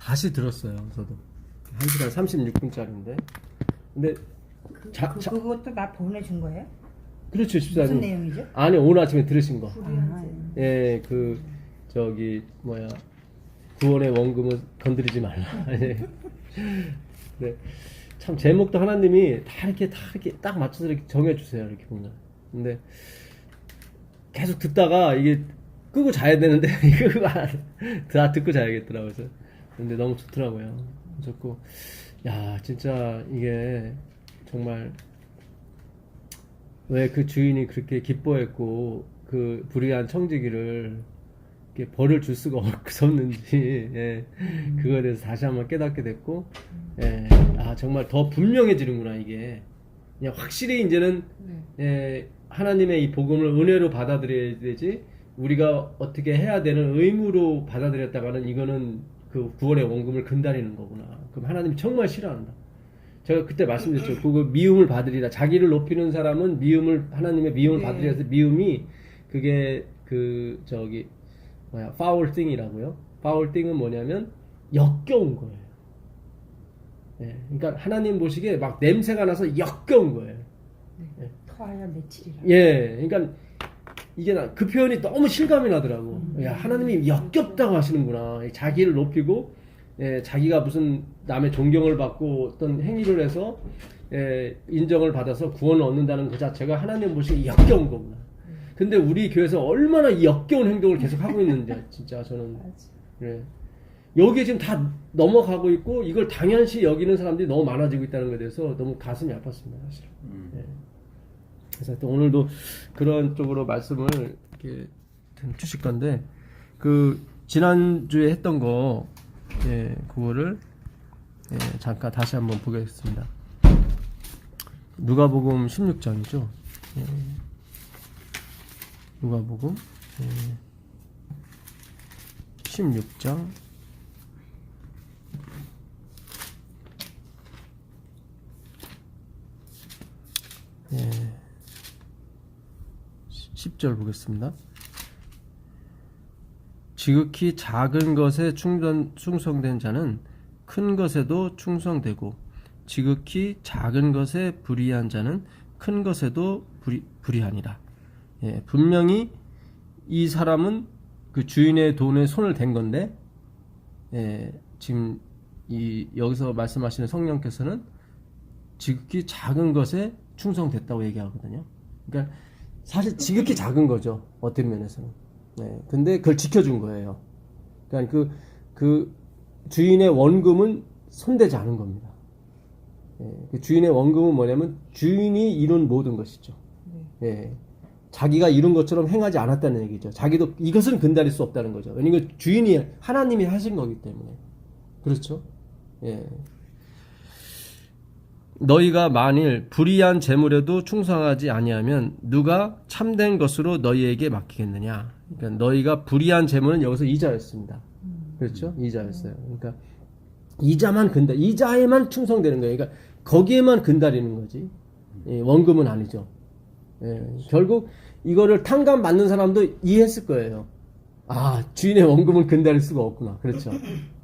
다시 들었어요. 저도 1시간 36분짜리인데. 근데 그것도 나 보내준 거예요? 그렇죠, 집사님. 무슨 내용이죠? 아니, 오늘 아침에 들으신 거. 아, 예, 그 저기 뭐야, 구원의 원금은 건드리지 말라. 예. 네. 참 제목도 하나님이 다 이렇게 딱 맞춰서 이렇게 정해주세요. 이렇게 보면. 근데 계속 듣다가 이게 끄고 자야 되는데 이거 다 듣고 자야겠더라고요. 그래서. 근데 너무 좋더라고요. 좋고, 야, 진짜 이게 정말 왜 그 주인이 그렇게 기뻐했고 그 불의한 청지기를 이렇게 벌을 줄 수가 없었는지, 예, 그거에 대해서 다시 한번 깨닫게 됐고, 예, 아, 정말 더 분명해지는구나 이게. 그냥 확실히 이제는 예, 하나님의 이 복음을 은혜로 받아들여야 되지, 우리가 어떻게 해야 되는 의무로 받아들였다가는 이거는 그 구원의 원금을 근다리는 거구나. 그럼 하나님이 정말 싫어한다. 제가 그때 말씀드렸죠. 그거 미움을 받으리라. 자기를 높이는 사람은 미움을, 하나님의 미움을 받으리라 해서, 미움이 그게 그 저기 뭐야, 파울 띵이라고요. 파울 띵은 뭐냐면 역겨운 거예요. 예, 그러니까 하나님 보시기에 막 냄새가 나서 역겨운 거예요. 예. 토하여 며칠이라. 예, 그러니까 이게 그 표현이 너무 실감이 나더라고. 야, 하나님이 역겹다고 하시는구나. 자기를 높이고, 예, 자기가 무슨 남의 존경을 받고 어떤 행위를 해서, 예, 인정을 받아서 구원을 얻는다는 그 자체가 하나님 보시기에 역겨운 거구나. 근데 우리 교회에서 얼마나 이 역겨운 행동을 계속 하고 있는지 진짜 저는, 예, 여기에 지금 다 넘어가고 있고 이걸 당연시 여기는 사람들이 너무 많아지고 있다는 것에 대해서 너무 가슴이 아팠습니다, 사실. 예. 그래서 또 오늘도 그런 쪽으로 말씀을 이렇게 주실 건데, 그 지난주에 했던 거, 예, 그거를, 예, 잠깐 다시 한번 보겠습니다. 누가복음 16장이죠. 예. 누가복음 16장 예. 10절 보겠습니다. 지극히 작은 것에 충성된 자는 큰 것에도 충성되고, 지극히 작은 것에 불의한 자는 큰 것에도 불의하니라. 예, 분명히 이 사람은 그 주인의 돈에 손을 댄 건데, 예, 지금 여기서 말씀하시는 성령께서는 지극히 작은 것에 충성됐다고 얘기하거든요. 그러니까 사실 지극히 작은 거죠, 어떤 면에서는. 네, 근데 그걸 지켜준 거예요. 그러니까 그 주인의 원금은 손대지 않은 겁니다. 예, 그 주인의 원금은 뭐냐면 주인이 이룬 모든 것이죠. 예, 자기가 이룬 것처럼 행하지 않았다는 얘기죠. 자기도 이것은 근달릴 수 없다는 거죠. 왜냐면 주인이 하나님이 하신 거기 때문에. 그렇죠? 예. 너희가 만일 불의한 재물에도 충성하지 아니하면 누가 참된 것으로 너희에게 맡기겠느냐. 그러니까 너희가 불의한 재물은 여기서 이자였습니다. 그렇죠? 이자였어요. 그러니까 이자만 이자에만 충성되는 거예요. 그러니까 거기에만 근달리는 거지. 예, 원금은 아니죠. 예, 결국 이거를 탕감 받는 사람도 이해했을 거예요. 아, 주인의 원금은 근달릴 수가 없구나. 그렇죠?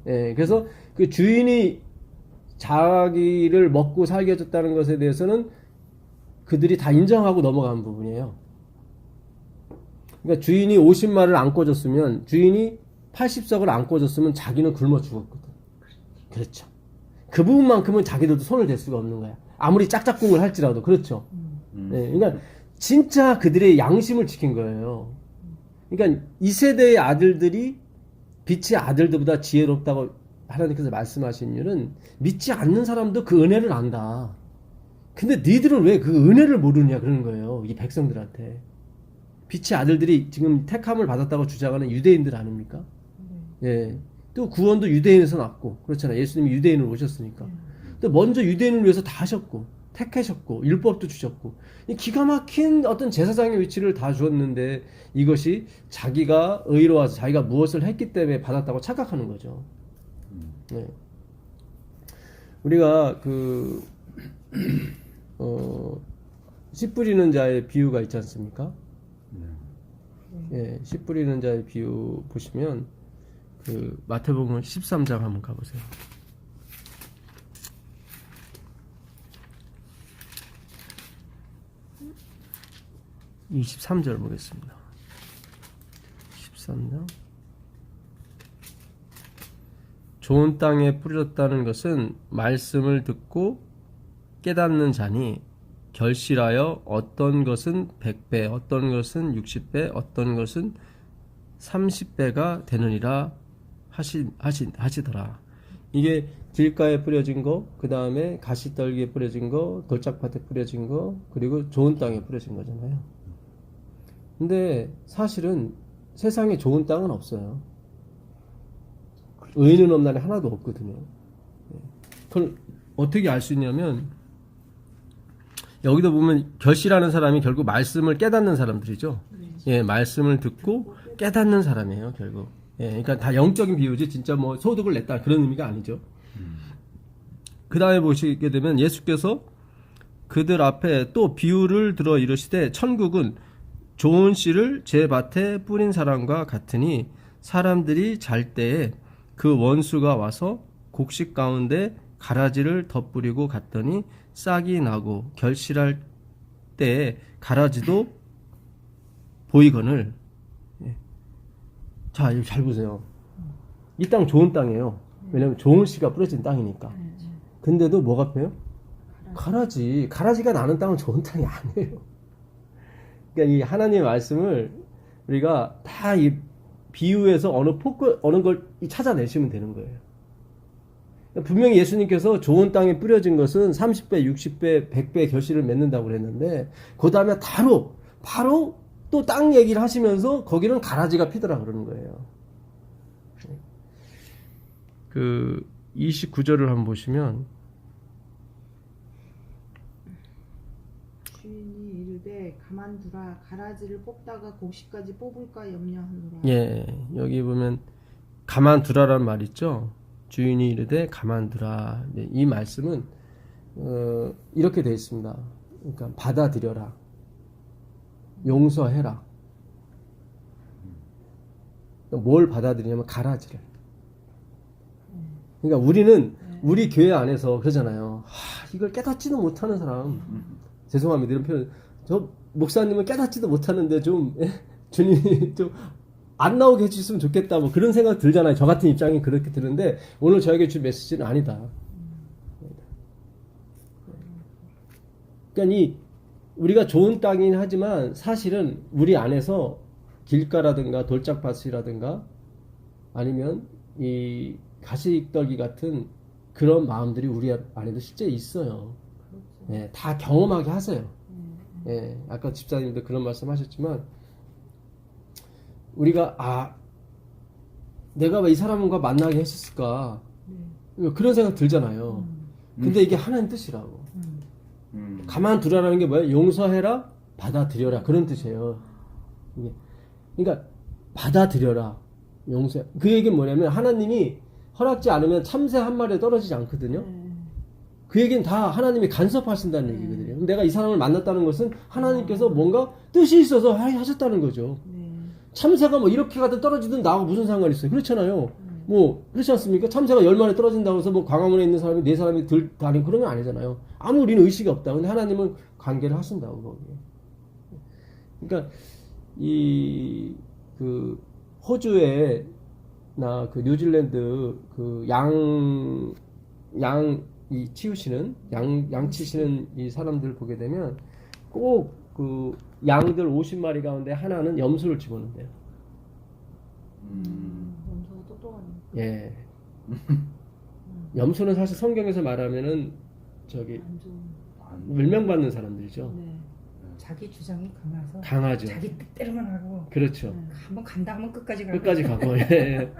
예, 그래서 그 주인이 자기를 먹고 살게 해줬다는 것에 대해서는 그들이 다 인정하고 넘어간 부분이에요. 그러니까 주인이 50마리를 안 꿔줬으면, 주인이 80석을 안 꿔줬으면 자기는 굶어 죽었거든. 그렇죠. 그 부분만큼은 자기들도 손을 댈 수가 없는 거야. 아무리 짝짝꿍을 할지라도. 그렇죠. 네, 그러니까 진짜 그들의 양심을 지킨 거예요. 그러니까 이 세대의 아들들이 빛의 아들들보다 지혜롭다고 하나님께서 말씀하신 이유는, 믿지 않는 사람도 그 은혜를 안다. 근데 니들은 왜 그 은혜를 모르느냐 그러는 거예요, 이 백성들한테. 빛의 아들들이 지금 택함을 받았다고 주장하는 유대인들 아닙니까? 예. 또 구원도 유대인에서 났고, 그렇잖아요. 예수님이 유대인으로 오셨으니까. 또 먼저 유대인을 위해서 다 하셨고, 택하셨고, 율법도 주셨고, 기가 막힌 어떤 제사장의 위치를 다 주었는데, 이것이 자기가 의로워서 자기가 무엇을 했기 때문에 받았다고 착각하는 거죠. 네. 우리가 씨 뿌리는 자의 비유가 있지 않습니까? 예, 씨 뿌리는 자의 비유 보시면 그 마태복음 13장 한번 가보세요. 23절 보겠습니다. 13장. 좋은 땅에 뿌려졌다는 것은 말씀을 듣고 깨닫는 자니 결실하여 어떤 것은 100배, 어떤 것은 60배, 어떤 것은 30배가 되느니라 하시더라. 이게 길가에 뿌려진 거, 그 다음에 가시떨기에 뿌려진 거, 돌짝밭에 뿌려진 거, 그리고 좋은 땅에 뿌려진 거잖아요. 근데 사실은 세상에 좋은 땅은 없어요. 의인은 없나니 하나도 없거든요. 그걸 어떻게 알 수 있냐면 여기도 보면 결실하는 사람이 결국 말씀을 깨닫는 사람들이죠. 예, 말씀을 듣고 깨닫는 사람이에요, 결국. 예, 그러니까 다 영적인 비유지 진짜 뭐 소득을 냈다 그런 의미가 아니죠. 그 다음에 보시게 되면 예수께서 그들 앞에 또 비유를 들어 이르시되 천국은 좋은 씨를 제 밭에 뿌린 사람과 같으니 사람들이 잘 때에 그 원수가 와서 곡식 가운데 가라지를 덧뿌리고 갔더니 싹이 나고 결실할 때에 가라지도 보이거늘. 자, 이거 잘 보세요. 이 땅 좋은 땅이에요. 왜냐면 좋은 씨가 뿌려진 땅이니까. 근데도 뭐가 펴요? 가라지. 가라지가 나는 땅은 좋은 땅이 아니에요. 그러니까 이 하나님의 말씀을 우리가 다 이 비유에서 어느 걸 찾아내시면 되는 거예요. 분명히 예수님께서 좋은 땅에 뿌려진 것은 30배, 60배, 100배 결실을 맺는다고 그랬는데 그 다음에 바로 또 땅 얘기를 하시면서 거기는 가라지가 피더라 그러는 거예요. 그 29절을 한번 보시면 주인이 이르되 가만두라 가라지를 뽑다가 곡식까지 뽑을까 염려하노라. 예, 여기 보면 가만두라라는 말 있죠. 주인이 이르되 가만두라. 이 말씀은 이렇게 되어 있습니다. 그러니까 받아들여라, 용서해라. 뭘 받아들이냐면 가라지를. 그러니까 우리는 우리 교회 안에서 그러잖아요. 이걸 깨닫지도 못하는 사람. 죄송합니다. 이런 표현. 저 목사님은 깨닫지도 못하는데 좀 주님이 좀 안 나오게 해주셨으면 좋겠다. 뭐 그런 생각 들잖아요. 저 같은 입장이 그렇게 드는데 오늘 저에게 준 메시지는 아니다. 그러니까 우리가 좋은 땅이긴 하지만 사실은 우리 안에서 길가라든가 돌짝밭이라든가 아니면 이 가시떨기 같은 그런 마음들이 우리 안에도 실제 있어요. 예, 다 경험하게 하세요. 예, 아까 집사님도 그런 말씀 하셨지만 우리가 내가 왜 이 사람과 만나게 했었을까 그런 생각 들잖아요. 근데 이게 하나님 뜻이라고. 가만두라라는 게 뭐예요? 용서해라, 받아들여라 그런 뜻이에요. 그러니까 받아들여라, 용서. 그 얘기는 뭐냐면 하나님이 허락지 않으면 참새 한 마리 떨어지지 않거든요. 그 얘기는 다 하나님이 간섭하신다는 얘기거든요. 내가 이 사람을 만났다는 것은 하나님께서 뭔가 뜻이 있어서 하셨다는 거죠. 참새가 뭐 이렇게 가든 떨어지든 나하고 무슨 상관이 있어요? 그렇잖아요. 뭐 그렇지 않습니까? 참새가 10마리 떨어진다고 해서 뭐 광화문에 있는 사람이 4사람이 다니고 그런 건 아니잖아요. 아무 우리는 의식이 없다. 근데 하나님은 관계를 하신다고 거기에. 그러니까 그 호주에 나 그 뉴질랜드 그 이 치우시는 양 치시는 이 사람들 보게 되면 꼭 그 양들 50마리 가운데 하나는 염소를 집어넣는데요. 염소가 똑똑하네. 예. 염소는 사실 성경에서 말하면은 저기 멸망받는 사람들이죠. 네. 자기 주장이 강해서 강하죠. 자기 뜻대로만 하고 그렇죠. 한번 간다 하면 끝까지 가고 끝까지 가고. 예.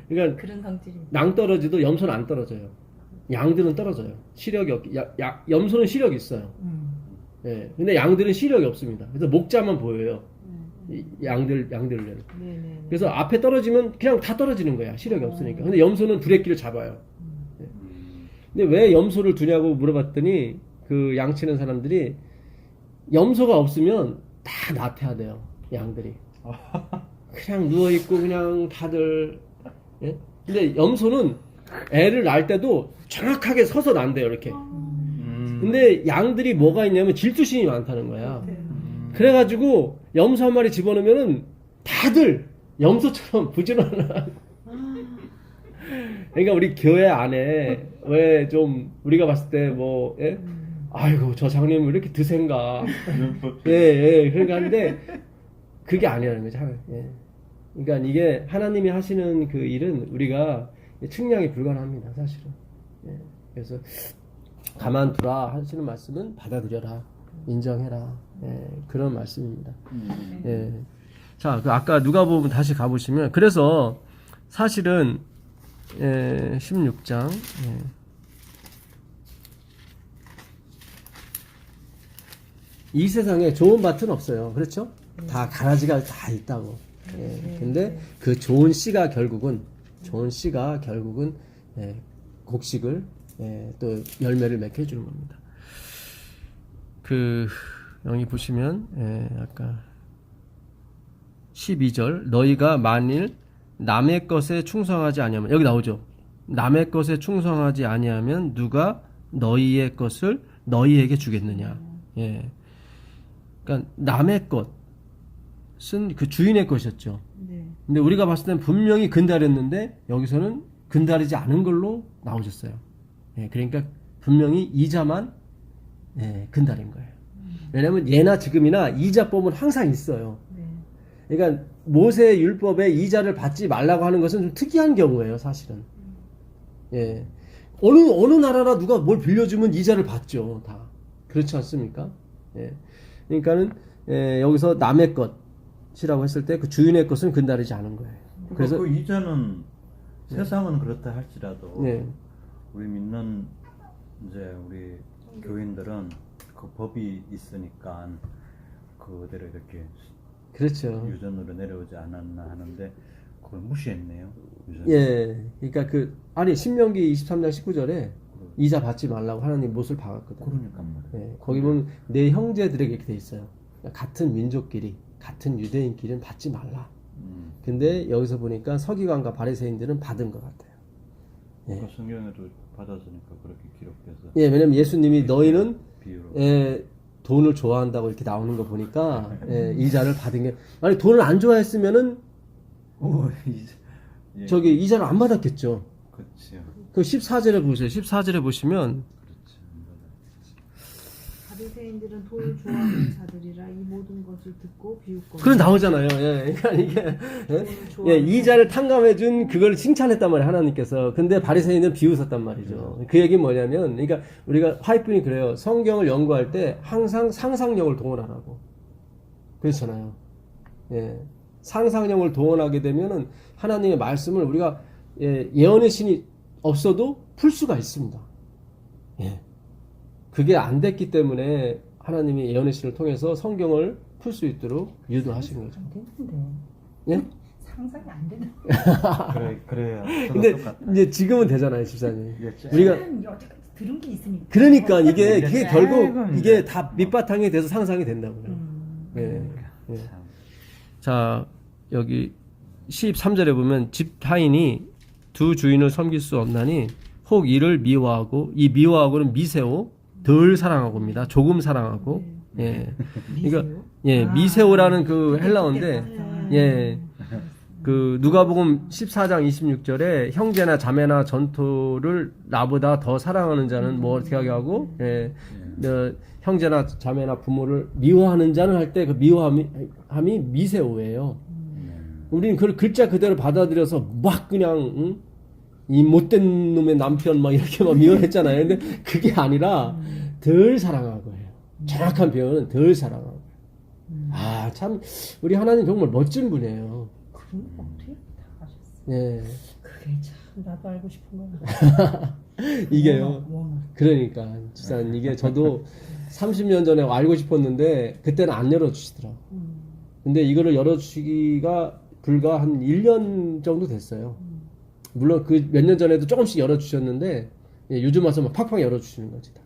그러니까 그런 성질이. 낭떠러지도 염소는 안 떨어져요. 양들은 떨어져요. 시력이 염소는 시력이 있어요. 예. 근데 양들은 시력이 없습니다. 그래서 목자만 보여요. 양들은. 그래서 앞에 떨어지면 그냥 다 떨어지는 거야. 시력이 없으니까. 근데 염소는 두레끼를 잡아요. 예. 근데 왜 염소를 두냐고 물어봤더니 그 양치는 사람들이 염소가 없으면 다 나태하대요. 양들이. 그냥 누워있고 그냥 다들 예? 근데 염소는 애를 낳을 때도 정확하게 서서 난대요, 이렇게. 근데 양들이 뭐가 있냐면 질투심이 많다는 거야. 그래가지고 염소 한 마리 집어넣으면은 다들 염소처럼 부지런한. 그러니까 우리 교회 안에 왜 좀 우리가 봤을 때 뭐, 예? 아이고 저 장님 왜 이렇게 드센가. 예, 예. 그러니까 하는데 그게 아니라는 거죠. 예. 그러니까 이게 하나님이 하시는 그 일은 우리가 측량이 불가능합니다, 사실은. 예. 그래서 가만두라 하시는 말씀은 받아들여라, 인정해라. 예. 그런 말씀입니다. 예. 자, 그 아까 누가복음 다시 가보시면 그래서 사실은 16장 이 세상에 좋은 밭은 없어요. 그렇죠? 다 가라지가 다 있다고. 근데 그 좋은 씨가 결국은 곡식을 또 열매를 맺게 해주는 겁니다. 그 여기 보시면 아까 12절 너희가 만일 남의 것에 충성하지 아니하면 여기 나오죠. 남의 것에 충성하지 아니하면 누가 너희의 것을 너희에게 주겠느냐. 예. 그러니까 남의 것은 그 주인의 것이었죠. 네. 근데 우리가 봤을 때는 분명히 근달했는데 여기서는 근달이지 않은 걸로 나오셨어요. 예. 그러니까 분명히 이자만 근달인 거예요. 왜냐하면 예나 지금이나 이자법은 항상 있어요. 네. 그러니까 모세 율법에 이자를 받지 말라고 하는 것은 좀 특이한 경우예요, 사실은. 예. 어느 나라나 누가 뭘 빌려주면 이자를 받죠, 다. 그렇지 않습니까? 예. 그러니까는, 여기서 남의 것이라고 했을 때 그 주인의 것은 근다르지 않은 거예요. 그래서 그 이자는 세상은 그렇다 할지라도 네. 우리 믿는 이제 우리 교인들은 그 법이 있으니까 그대로 이렇게 그렇죠. 유전으로 내려오지 않았나 하는데 그걸 무시했네요. 유전. 예. 그러니까 아니, 신명기 23장 19절에 이자 받지 말라고 하나님 못을 박았거든. 그러니까 말이에요. 예. 거기 보면 내 형제들에게 이렇게 돼 있어요. 같은 민족끼리, 같은 유대인끼리는 받지 말라. 근데 여기서 보니까 서기관과 바리새인들은 받은 것 같아요. 그 성경에도 받았으니까 그렇게 기록돼서. 예, 왜냐면 예수님이 너희는 비유로. 돈을 좋아한다고 이렇게 나오는 거 보니까 이자를 받은 게 아니 돈을 안 좋아했으면은 예. 저기 이자를 안 받았겠죠. 그렇죠. 그 14절에 보세요. 14절에 보시면 바리새인들은 돈을 좋아하는 자들이라 이 모든 것을 듣고 비웃고. 그런 나오잖아요. 예, 그러니까 이게 이자를 탕감해준 그걸 칭찬했단 말이에요, 하나님께서. 근데 바리새인은 비웃었단 말이죠. 그 얘기는 뭐냐면, 그러니까 우리가 화이트분이 그래요. 성경을 연구할 때 항상 상상력을 동원하라고. 그렇잖아요. 예, 상상력을 동원하게 되면은 하나님의 말씀을 우리가 예언의 신이 없어도 풀 수가 있습니다. 예. 그게 안 됐기 때문에 하나님이 예언의 신을 통해서 성경을 풀 수 있도록 유도하신 거죠. 안 되는데. 예? 상상이 안 되는. 그래요. 근데 이제 지금은 되잖아요, 집사님. 우리가 여태까지 들은 게 있으니까. 그러니까 그게 결국 아이고, 이게 다 밑바탕이 돼서 상상이 된다고요. 예. 예. 자, 여기 13절에 보면 집타인이 두 주인을 섬길 수 없나니 혹 이를 미워하고, 이 미워하고는 미세오, 덜 사랑하고입니다. 조금 사랑하고. 예. 그러니까 미세오라는 그 헬라어인데 예. 그 누가복음 14장 26절에 형제나 자매나 전토를 나보다 더 사랑하는 자는 뭐 어떻게 하게 하고 형제나 자매나 부모를 미워하는 자는 할 때 그 미워함이 미세오예요. 우리는 그걸 글자 그대로 받아들여서 막 그냥 이 못된 놈의 남편 막 이렇게 막 미워했잖아요. 근데 그게 아니라 덜 사랑하고 해요. 정확한 표현은 덜 사랑하고. 아, 참 우리 하나님 정말 멋진 분이에요. 그런 거 어떻게 다 아셨어? 예. 그게 참 나도 알고 싶은 거야. 이게요. 워낙. 그러니까 진짜 이게 저도 30년 전에 알고 싶었는데 그때는 안 열어주시더라고. 근데 이거를 열어주시기가 불과 한 1년 정도 됐어요. 물론 그 몇 년 전에도 조금씩 열어주셨는데 요즘 와서 막 팍팍 열어주시는 거지 다.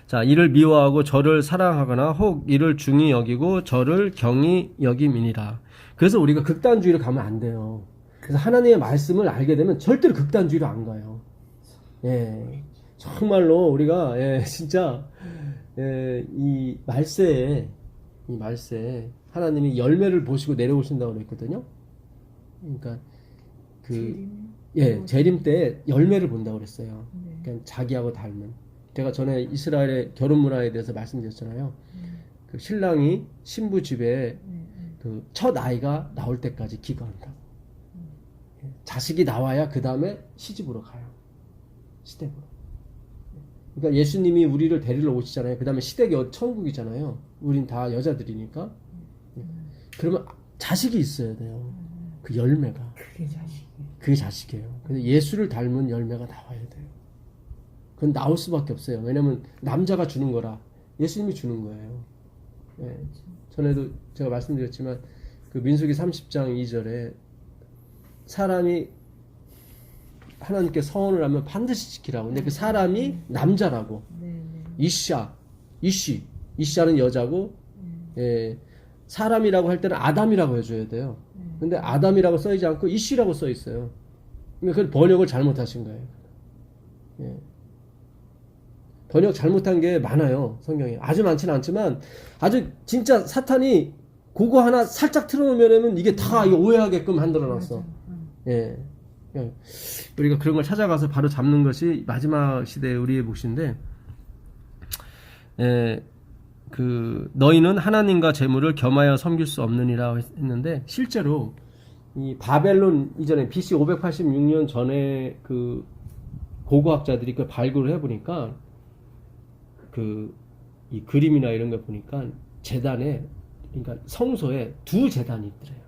자, 이를 미워하고 저를 사랑하거나 혹 이를 중히 여기고 저를 경히 여김이니라. 그래서 우리가 극단주의를 가면 안 돼요. 그래서 하나님의 말씀을 알게 되면 절대로 극단주의로 안 가요. 예, 정말로 우리가 진짜 이 말세에 하나님이 열매를 보시고 내려오신다고 그랬거든요. 그러니까 재림 때 열매를 본다고 그랬어요. 그러니까 자기하고 닮은. 제가 전에 이스라엘의 결혼 문화에 대해서 말씀드렸잖아요. 그 신랑이 신부 집에 그 첫 아이가 나올 때까지 기거한다. 자식이 나와야 그 다음에 시집으로 가요. 시댁으로. 그러니까 예수님이 우리를 데리러 오시잖아요. 그 다음에 시댁이 천국이잖아요. 우린 다 여자들이니까. 그러면 자식이 있어야 돼요. 그 열매가. 그게 자식이에요. 그래서 예수를 닮은 열매가 나와야 돼요. 그건 나올 수밖에 없어요. 왜냐면 남자가 주는 거라. 예수님이 주는 거예요. 예. 전에도 제가 말씀드렸지만 그 민수기 30장 2절에 사람이 하나님께 서원을 하면 반드시 지키라고. 근데 그 사람이 남자라고. 이샤는 여자고, 사람이라고 할 때는 아담이라고 해줘야 돼요. 근데 아담이라고 써있지 않고 이씨라고 써 있어요. 그러니까 그 번역을 잘못하신 거예요. 예. 번역 잘못한 게 많아요. 성경에. 아주 많지는 않지만 아주 진짜 사탄이 그거 하나 살짝 틀어놓으면 이게 다 오해하게끔 만들어놨어. 예. 우리가 그런 걸 찾아가서 바로 잡는 것이 마지막 시대의 우리의 몫인데, 그 너희는 하나님과 재물을 겸하여 섬길 수 없느니라 했는데, 실제로 이 바벨론 이전에 BC 586년 전에 그 고고학자들이 그 발굴을 해보니까 이 그림이나 이런 거 보니까 제단에, 그러니까 성소에 두 제단이 있더래요.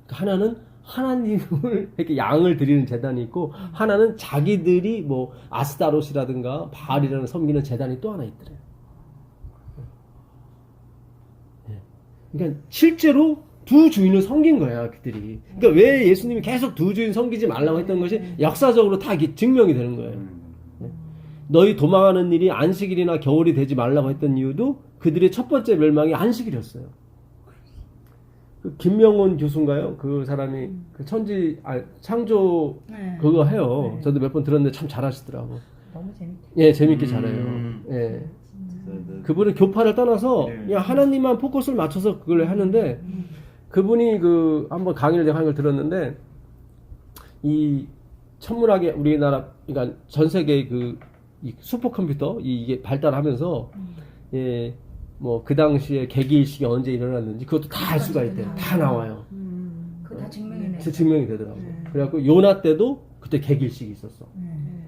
하나는 하나님을 이렇게 양을 드리는 제단이 있고, 하나는 자기들이 뭐 아스타롯이라든가 바알이라는 섬기는 제단이 또 하나 있더래요. 그러니까 실제로 두 주인을 섬긴 거야, 그들이. 그러니까 왜 예수님이 계속 두 주인 섬기지 말라고 했던 것이 역사적으로 다 이게 증명이 되는 거예요. 너희 도망하는 일이 안식일이나 겨울이 되지 말라고 했던 이유도 그들의 첫 번째 멸망이 안식일이었어요. 그 김명훈 교수인가요? 그 사람이 그 창조 그거 해요. 저도 몇 번 들었는데 참 잘하시더라고. 너무 재밌게. 예, 재밌게 잘해요. 예. 그분은 교파를 떠나서 그냥 하나님만 포커스를 맞춰서 그걸 하는데, 그분이 그 한번 강의를 내가 한 걸 들었는데, 이 천문학의 우리나라, 그러니까 전 세계 이 슈퍼컴퓨터 이게 발달하면서 뭐 그 당시에 개기일식이 언제 일어났는지 그것도 다 알 수가 있대요. 다 나와요. 그거 다 증명이네. 증명이 되더라고요. 그래갖고 요나 때도 그때 개기일식이 있었어.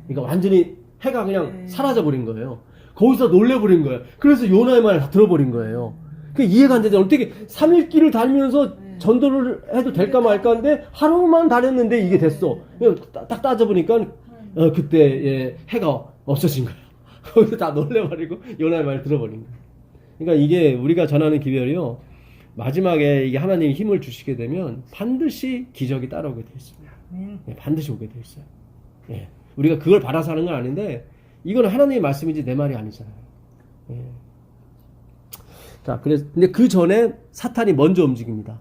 그러니까 완전히 해가 그냥 사라져버린 거예요. 거기서 놀래버린 거예요. 그래서 요나의 말을 다 들어버린 거예요. 그게 이해가 안 되잖아요. 어떻게 3일길을 달면서 전도를 해도 될까 말까 하는데 하루만 다녔는데 이게 됐어. 딱 따져보니까 그때 해가 없어진 거예요. 거기서 다 놀래버리고 요나의 말을 들어버린 거예요. 그러니까 이게 우리가 전하는 기별이요, 마지막에 이게 하나님이 힘을 주시게 되면 반드시 기적이 따라오게 되어 있습니다. 반드시 오게 되어 있어요. 우리가 그걸 바라서 하는 건 아닌데, 이건 하나님의 말씀이지 내 말이 아니잖아요. 자, 근데 그 전에 사탄이 먼저 움직입니다.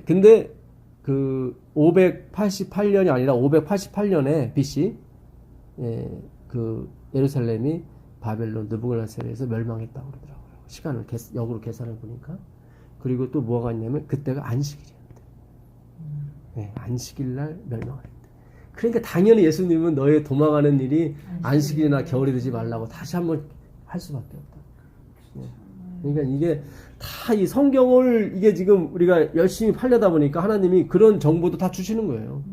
근데 그 588년이 아니라 588년에 BC, 그 예루살렘이 바벨론 느부갓네살에서 멸망했다고 그러더라고요. 시간을 역으로 계산해 보니까. 그리고 또 뭐가 있냐면 그때가 안식일이었대. 안식일 날 멸망을 했대. 그러니까 당연히 예수님은 너의 도망하는 일이 안식일이나 겨울이 되지 말라고 다시 한번 할 수밖에 없다. 그러니까 이게 다 이 성경을 이게 지금 우리가 열심히 팔려다 보니까 하나님이 그런 정보도 다 주시는 거예요.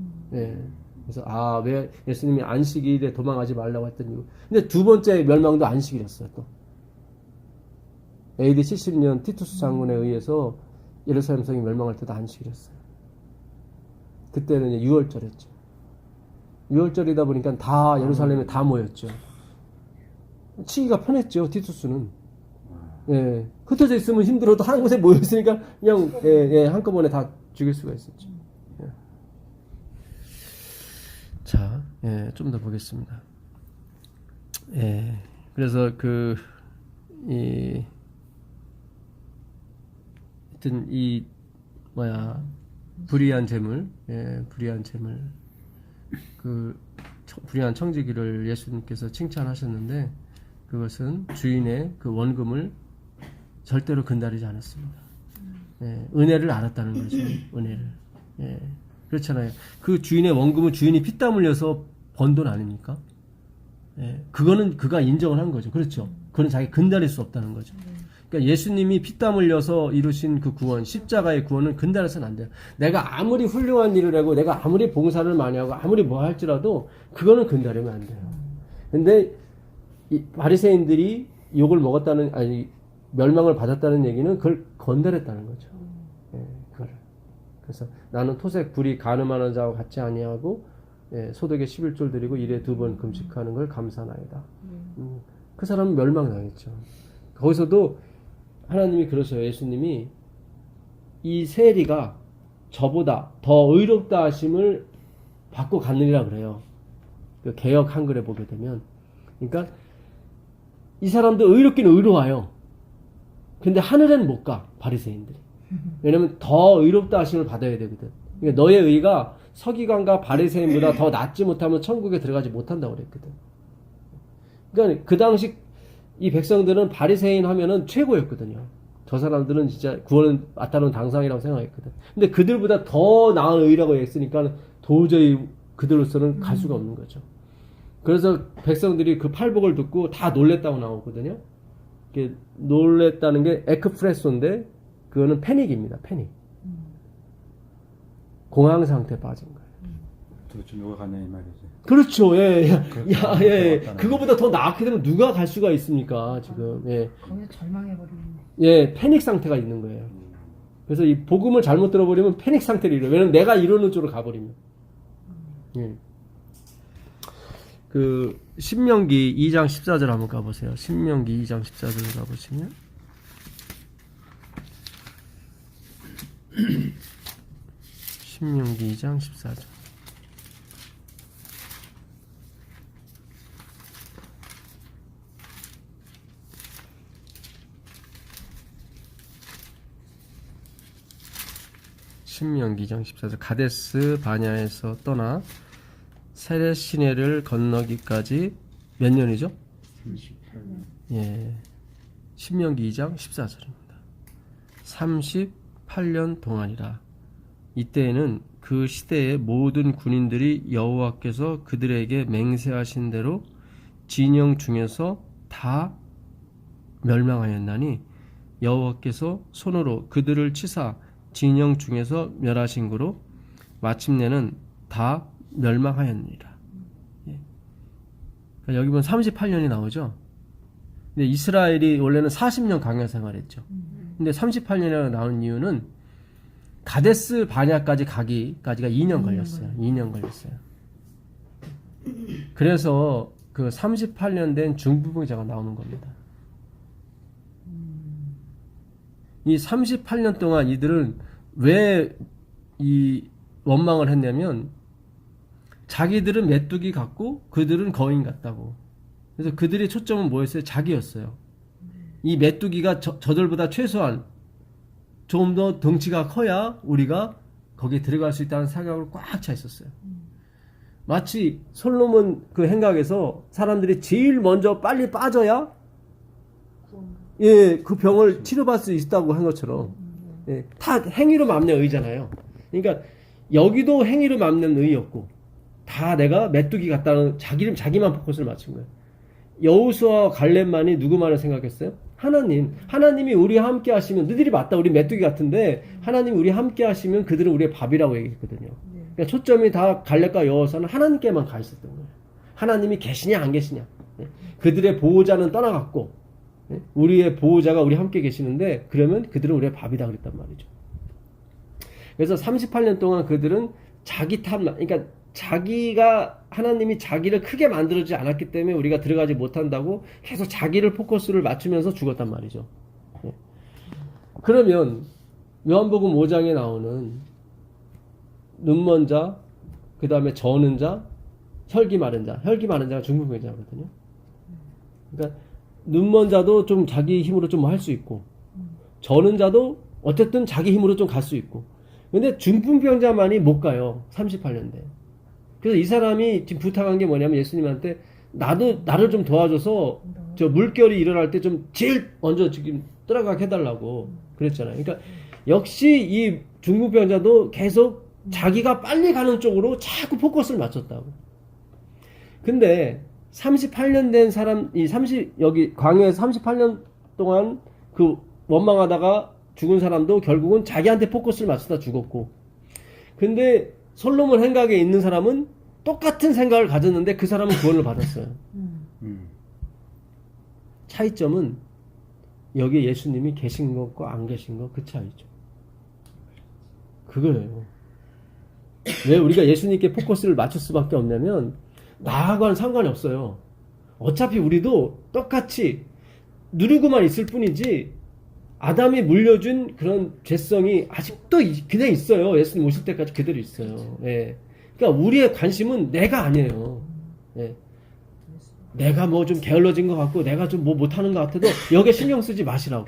그래서 왜 예수님이 안식일에 도망하지 말라고 했던 이유. 근데 두 번째 멸망도 안식일이었어요. 또 AD 70년 티투스 장군에 의해서 예루살렘 성이 멸망할 때도 안식일이었어요. 그때는 이제 6월절이었죠. 6월절이다 보니까 다 예루살렘에 다 모였죠. 치기가 편했죠, 티투스는. 흩어져 있으면 힘들어도 한 곳에 모여 있으니까 그냥 한꺼번에 다 죽일 수가 있었죠. 자, 좀 더 보겠습니다. 그래서 하여튼 불의한 재물, 불의한 재물. 불의한 청지기를 예수님께서 칭찬하셨는데 그것은 주인의 그 원금을 절대로 근다리지 않았습니다. 은혜를 알았다는 거죠. 은혜를. 그렇잖아요. 그 주인의 원금은 주인이 피땀 흘려서 번 돈 아닙니까? 그거는 그가 인정을 한 거죠. 그렇죠. 그건 자기 근다릴 수 없다는 거죠. 그러니까 예수님이 피땀 흘려서 이루신 그 구원, 십자가의 구원은 근다려서는 안 돼요. 내가 아무리 훌륭한 일을 하고 내가 아무리 봉사를 많이 하고 아무리 뭐 할지라도 그거는 근다리면 안 돼요. 근데 이 바리새인들이 욕을 먹었다는, 아니 멸망을 받았다는 얘기는 그걸 건달했다는 거죠. 그거를. 그래서 나는 토색 불이 간음하는 자와 같이 아니하고 소득에 11조 드리고 일에 2번 금식하는 걸 감사나이다. 그 사람은 멸망당했죠. 거기서도 하나님이 그러셔요. 예수님이 이 세리가 저보다 더 의롭다 하심을 받고 갔느니라 그래요. 그 개역 한글에 보게 되면. 그러니까 이 사람도 의롭기는 의로워요. 근데 하늘에는 못 가, 바리새인들이. 왜냐면 더 의롭다 하심을 받아야 되거든. 그러니까 너의 의가 서기관과 바리새인보다 더 낫지 못하면 천국에 들어가지 못한다고 그랬거든. 그러니까 그 당시 이 백성들은 바리새인 하면은 최고였거든요. 저 사람들은 진짜 구원은 맞다는 당상이라고 생각했거든. 근데 그들보다 더 나은 의라고 했으니까 도저히 그들로서는 갈 수가 없는 거죠. 그래서 백성들이 그 팔복을 듣고 다 놀랬다고 나오거든요. 놀랬다는 게 에크프레소인데 그거는 패닉입니다. 패닉. 공황 상태에 빠진 거예요. 도대체 누가 가냐 이 말이지. 그렇죠. 예. 그렇게 그거보다 더 나았게 되면 누가 갈 수가 있습니까, 지금. 거기서 절망해버리는. 패닉 상태가 있는 거예요. 그래서 이 복음을 잘못 들어버리면 패닉 상태를 이뤄요. 왜냐면 내가 이루는 쪽으로 가버리면. 그 신명기 2장 14절 한번 가보세요. 신명기 2장 14절 가보시면 신명기 2장 14절. 신명기 2장 14절. 가데스 바냐에서 떠나 세렛 시내를 건너기까지 몇 년이죠? 38년. 신명기 2장 14절입니다. 38년 동안이라. 이때에는 그 시대의 모든 군인들이 여호와께서 그들에게 맹세하신 대로 진영 중에서 다 멸망하였나니 여호와께서 손으로 그들을 치사 진영 중에서 멸하신 거로 마침내는 다 멸망하였느니라. 그러니까 여기 보면 38년이 나오죠. 근데 이스라엘이 원래는 40년 광야 생활했죠. 근데 38년이라고 나온 이유는 가데스 바냐까지 가기까지가 2년 걸렸어요. 2년 걸렸어요. 그래서 그 38년 된 중부분자가 나오는 겁니다. 이 38년 동안 이들은 왜 이 원망을 했냐면 자기들은 메뚜기 같고 그들은 거인 같다고. 그래서 그들의 초점은 뭐였어요? 자기였어요. 이 메뚜기가 저들보다 최소한 좀 더 덩치가 커야 우리가 거기에 들어갈 수 있다는 생각으로 꽉 차 있었어요. 마치 솔로몬 그 행각에서 사람들이 제일 먼저 빨리 빠져야 그 병을 치료받을 수 있다고 한 것처럼 다 행위로 맘는 의잖아요. 그러니까 여기도 행위로 맘는 의였고 다 내가 메뚜기 같다는 자기만 포커스를 맞춘 거예요. 여호수아와 갈렙만이 누구만을 생각했어요? 하나님이 우리와 함께 하시면 너희들이 맞다 우리 메뚜기 같은데 하나님이 우리와 함께 하시면 그들은 우리의 밥이라고 얘기했거든요. 그러니까 초점이 다 갈렙과 여호수아는 하나님께만 가 있었던 거예요. 하나님이 계시냐 안 계시냐. 그들의 보호자는 떠나갔고 우리의 보호자가 우리 함께 계시는데 그러면 그들은 우리의 밥이다 그랬단 말이죠. 그래서 38년 동안 그들은 자기 탓만, 그러니까 하나님이 자기를 크게 만들어주지 않았기 때문에 우리가 들어가지 못한다고 계속 자기를 포커스를 맞추면서 죽었단 말이죠. 그러면 요한복음 5장에 나오는 눈먼 자, 그 다음에 저는 자, 혈기 마른 자가 중풍병자거든요. 그러니까 눈먼 자도 좀 자기 힘으로 좀 할 수 있고, 저는 자도 어쨌든 자기 힘으로 좀 갈 수 있고, 근데 중풍병자만이 못 가요. 38년대. 그래서 이 사람이 지금 부탁한 게 뭐냐면 예수님한테 나를 좀 도와줘서 저 물결이 일어날 때 좀 제일 먼저 지금 들어가게 해달라고 그랬잖아요. 그러니까 역시 이 중풍병자도 계속 자기가 빨리 가는 쪽으로 자꾸 포커스를 맞췄다고. 근데 38년 된 사람, 여기 광야에서 38년 동안 그 원망하다가 죽은 사람도 결국은 자기한테 포커스를 맞추다 죽었고. 근데 솔로몬 행각에 있는 사람은 똑같은 생각을 가졌는데 그 사람은 구원을 받았어요. 차이점은 여기에 예수님이 계신 것과 안 계신 것 그 차이죠. 그거예요. 왜 우리가 예수님께 포커스를 맞출 수밖에 없냐면 나하고는 상관이 없어요. 어차피 우리도 똑같이 누르고만 있을 뿐이지 아담이 물려준 그런 죄성이 아직도 그냥 있어요. 예수님 오실 때까지 그대로 있어요. 예. 그러니까 우리의 관심은 내가 아니에요. 예. 내가 뭐 좀 게을러진 것 같고 내가 좀 뭐 못하는 것 같아도 여기에 신경 쓰지 마시라고.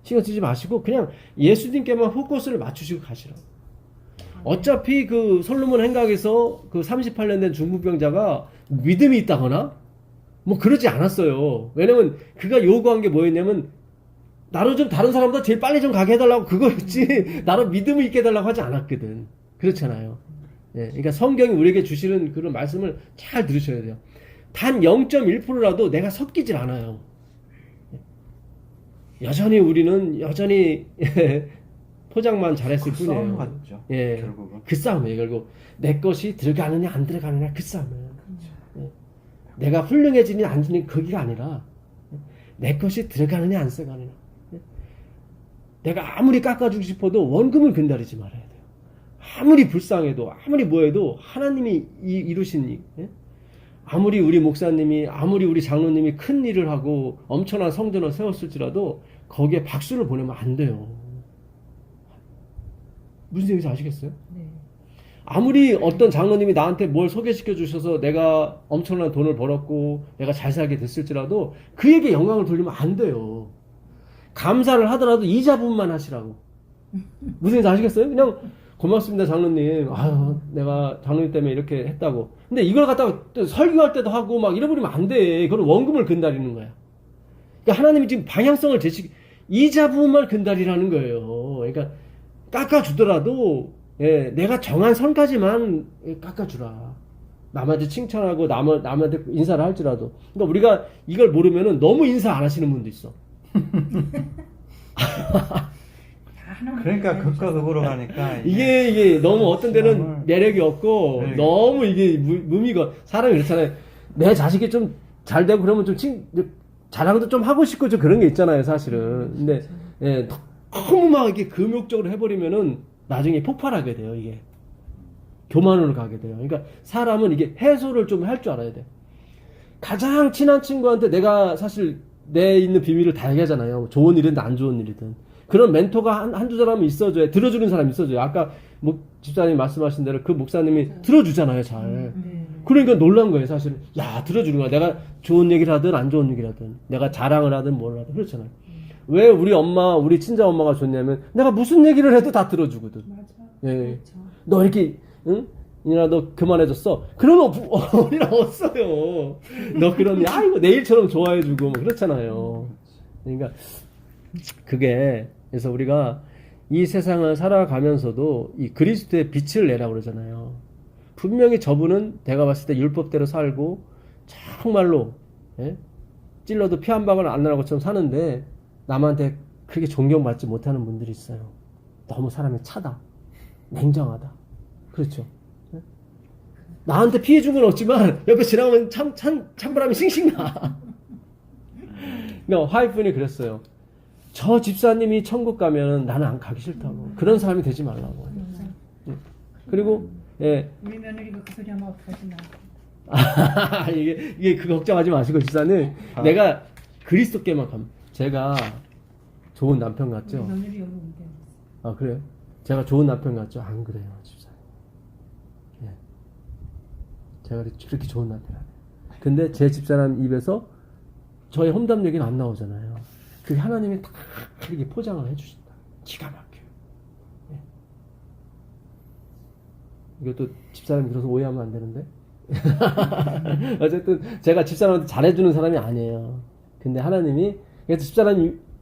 신경 쓰지 마시고 그냥 예수님께만 포커스를 맞추시고 가시라고. 어차피 그 솔로몬 행각에서 그 38년 된 중풍병자가 믿음이 있다거나 뭐 그러지 않았어요. 왜냐면 그가 요구한 게 뭐였냐면 나로 좀 다른 사람보다 제일 빨리 좀 가게 해달라고 그거였지 나로 믿음을 있게 해달라고 하지 않았거든. 그렇잖아요. 예, 그러니까 성경이 우리에게 주시는 그런 말씀을 잘 들으셔야 돼요. 단 0.1%라도 내가 섞이질 않아요. 여전히 우리는 포장만 잘했을 그 뿐이에요. 싸움 같죠. 예, 결국은. 그 싸움이에요. 결국 내 것이 들어가느냐 안 들어가느냐 그 싸움이에요. 예. 내가 훌륭해지느냐 안 되느냐 거기가 아니라 내 것이 들어가느냐 안 들어가느냐. 예. 내가 아무리 깎아주고 싶어도 원금을 근다리지 말아야 돼요. 아무리 불쌍해도 아무리 뭐해도 하나님이 이루신 예? 아무리 우리 목사님이 아무리 우리 장로님이 큰 일을 하고 엄청난 성전을 세웠을지라도 거기에 박수를 보내면 안 돼요. 무슨 얘기인지 아시겠어요? 네. 아무리 어떤 장로님이 나한테 뭘 소개시켜 주셔서 내가 엄청난 돈을 벌었고 내가 잘 살게 됐을지라도 그에게 영광을 돌리면 안 돼요. 감사를 하더라도 이자 부분만 하시라고. 무슨 얘기인지 아시겠어요? 그냥 고맙습니다 장로님. 아유 내가 장로님 때문에 이렇게 했다고. 근데 이걸 갖다가 설교할 때도 하고 막 잃어버리면 안 돼. 그건 원금을 근다리는 거야. 그러니까 하나님이 지금 방향성을 이자 부분만 근다리라는 거예요. 그러니까 깎아주더라도 예, 내가 정한 선까지만 깎아주라. 남한테 칭찬하고 남한테 인사를 할지라도. 그러니까 우리가 이걸 모르면은 너무 인사 안 하시는 분도 있어. 그러니까 극과 극으로 가니까 이게 너무 어떤 데는 매력이 없고 네. 너무 이게 무미가 사람이 그렇잖아요. 내 자식이 좀 잘 되고 그러면 좀 자랑도 좀 하고 싶고 좀 그런 게 있잖아요, 사실은. 근데 예, 너무 막 이렇게 금욕적으로 해버리면은 나중에 폭발하게 돼요, 이게. 교만으로 가게 돼요. 그러니까 사람은 이게 해소를 좀 할 줄 알아야 돼. 가장 친한 친구한테 내가 사실 내 있는 비밀을 다 얘기하잖아요. 좋은 일이든 안 좋은 일이든. 그런 멘토가 한두 사람은 있어줘야, 들어주는 사람이 있어줘요. 아까 집사님이 말씀하신 대로 그 목사님이 들어주잖아요, 잘. 그러니까 놀란 거예요, 사실은. 야, 들어주는 거야. 내가 좋은 얘기를 하든 안 좋은 얘기를 하든, 내가 자랑을 하든 뭘 하든, 그렇잖아요. 왜 우리 친정 엄마가 좋냐면, 내가 무슨 얘기를 해도 다 들어주거든. 맞아. 예. 그렇죠. 너 이렇게, 응? 이나 너 그만해줬어. 그러면 어린아 없어요. 너 그러니, 아이고, 내일처럼 좋아해주고, 뭐 그렇잖아요. 그러니까, 그래서 우리가 이 세상을 살아가면서도 이 그리스도의 빛을 내라고 그러잖아요. 분명히 저분은 내가 봤을 때 율법대로 살고 정말로 예? 찔러도 피 한 방울 안 나는 것처럼 사는데 남한테 그렇게 존경받지 못하는 분들이 있어요. 너무 사람이 차다, 냉정하다. 그렇죠. 예? 나한테 피해 준 건 없지만 옆에 지나가면 찬바람이 싱싱 나. 그러니까 와이프는 그랬어요. 저 집사님이 천국 가면 나는 안 가기 싫다고. 그런 사람이 되지 말라고. 예. 그리고 예. 우리 며느리가 그 소리 하면 어떡하지 나. 이게 그 걱정하지 마시고 집사님. 내가 그리스도께만 가면 제가 좋은 남편 우리 같죠? 며느리 여기 온대. 아 그래요? 제가 좋은 남편 같죠? 안 그래요 집사님. 예. 제가 그렇게 좋은 남편 아니에요. 근데 제 집사람 입에서 저의 험담 얘기는 안 나오잖아요. 그게 하나님이 다 이렇게 포장을 해주신다. 기가 막혀요. 예. 이것도 집사람이 들어서 오해하면 안 되는데. 어쨌든 제가 집사람한테 잘해주는 사람이 아니에요. 근데 하나님이 그래서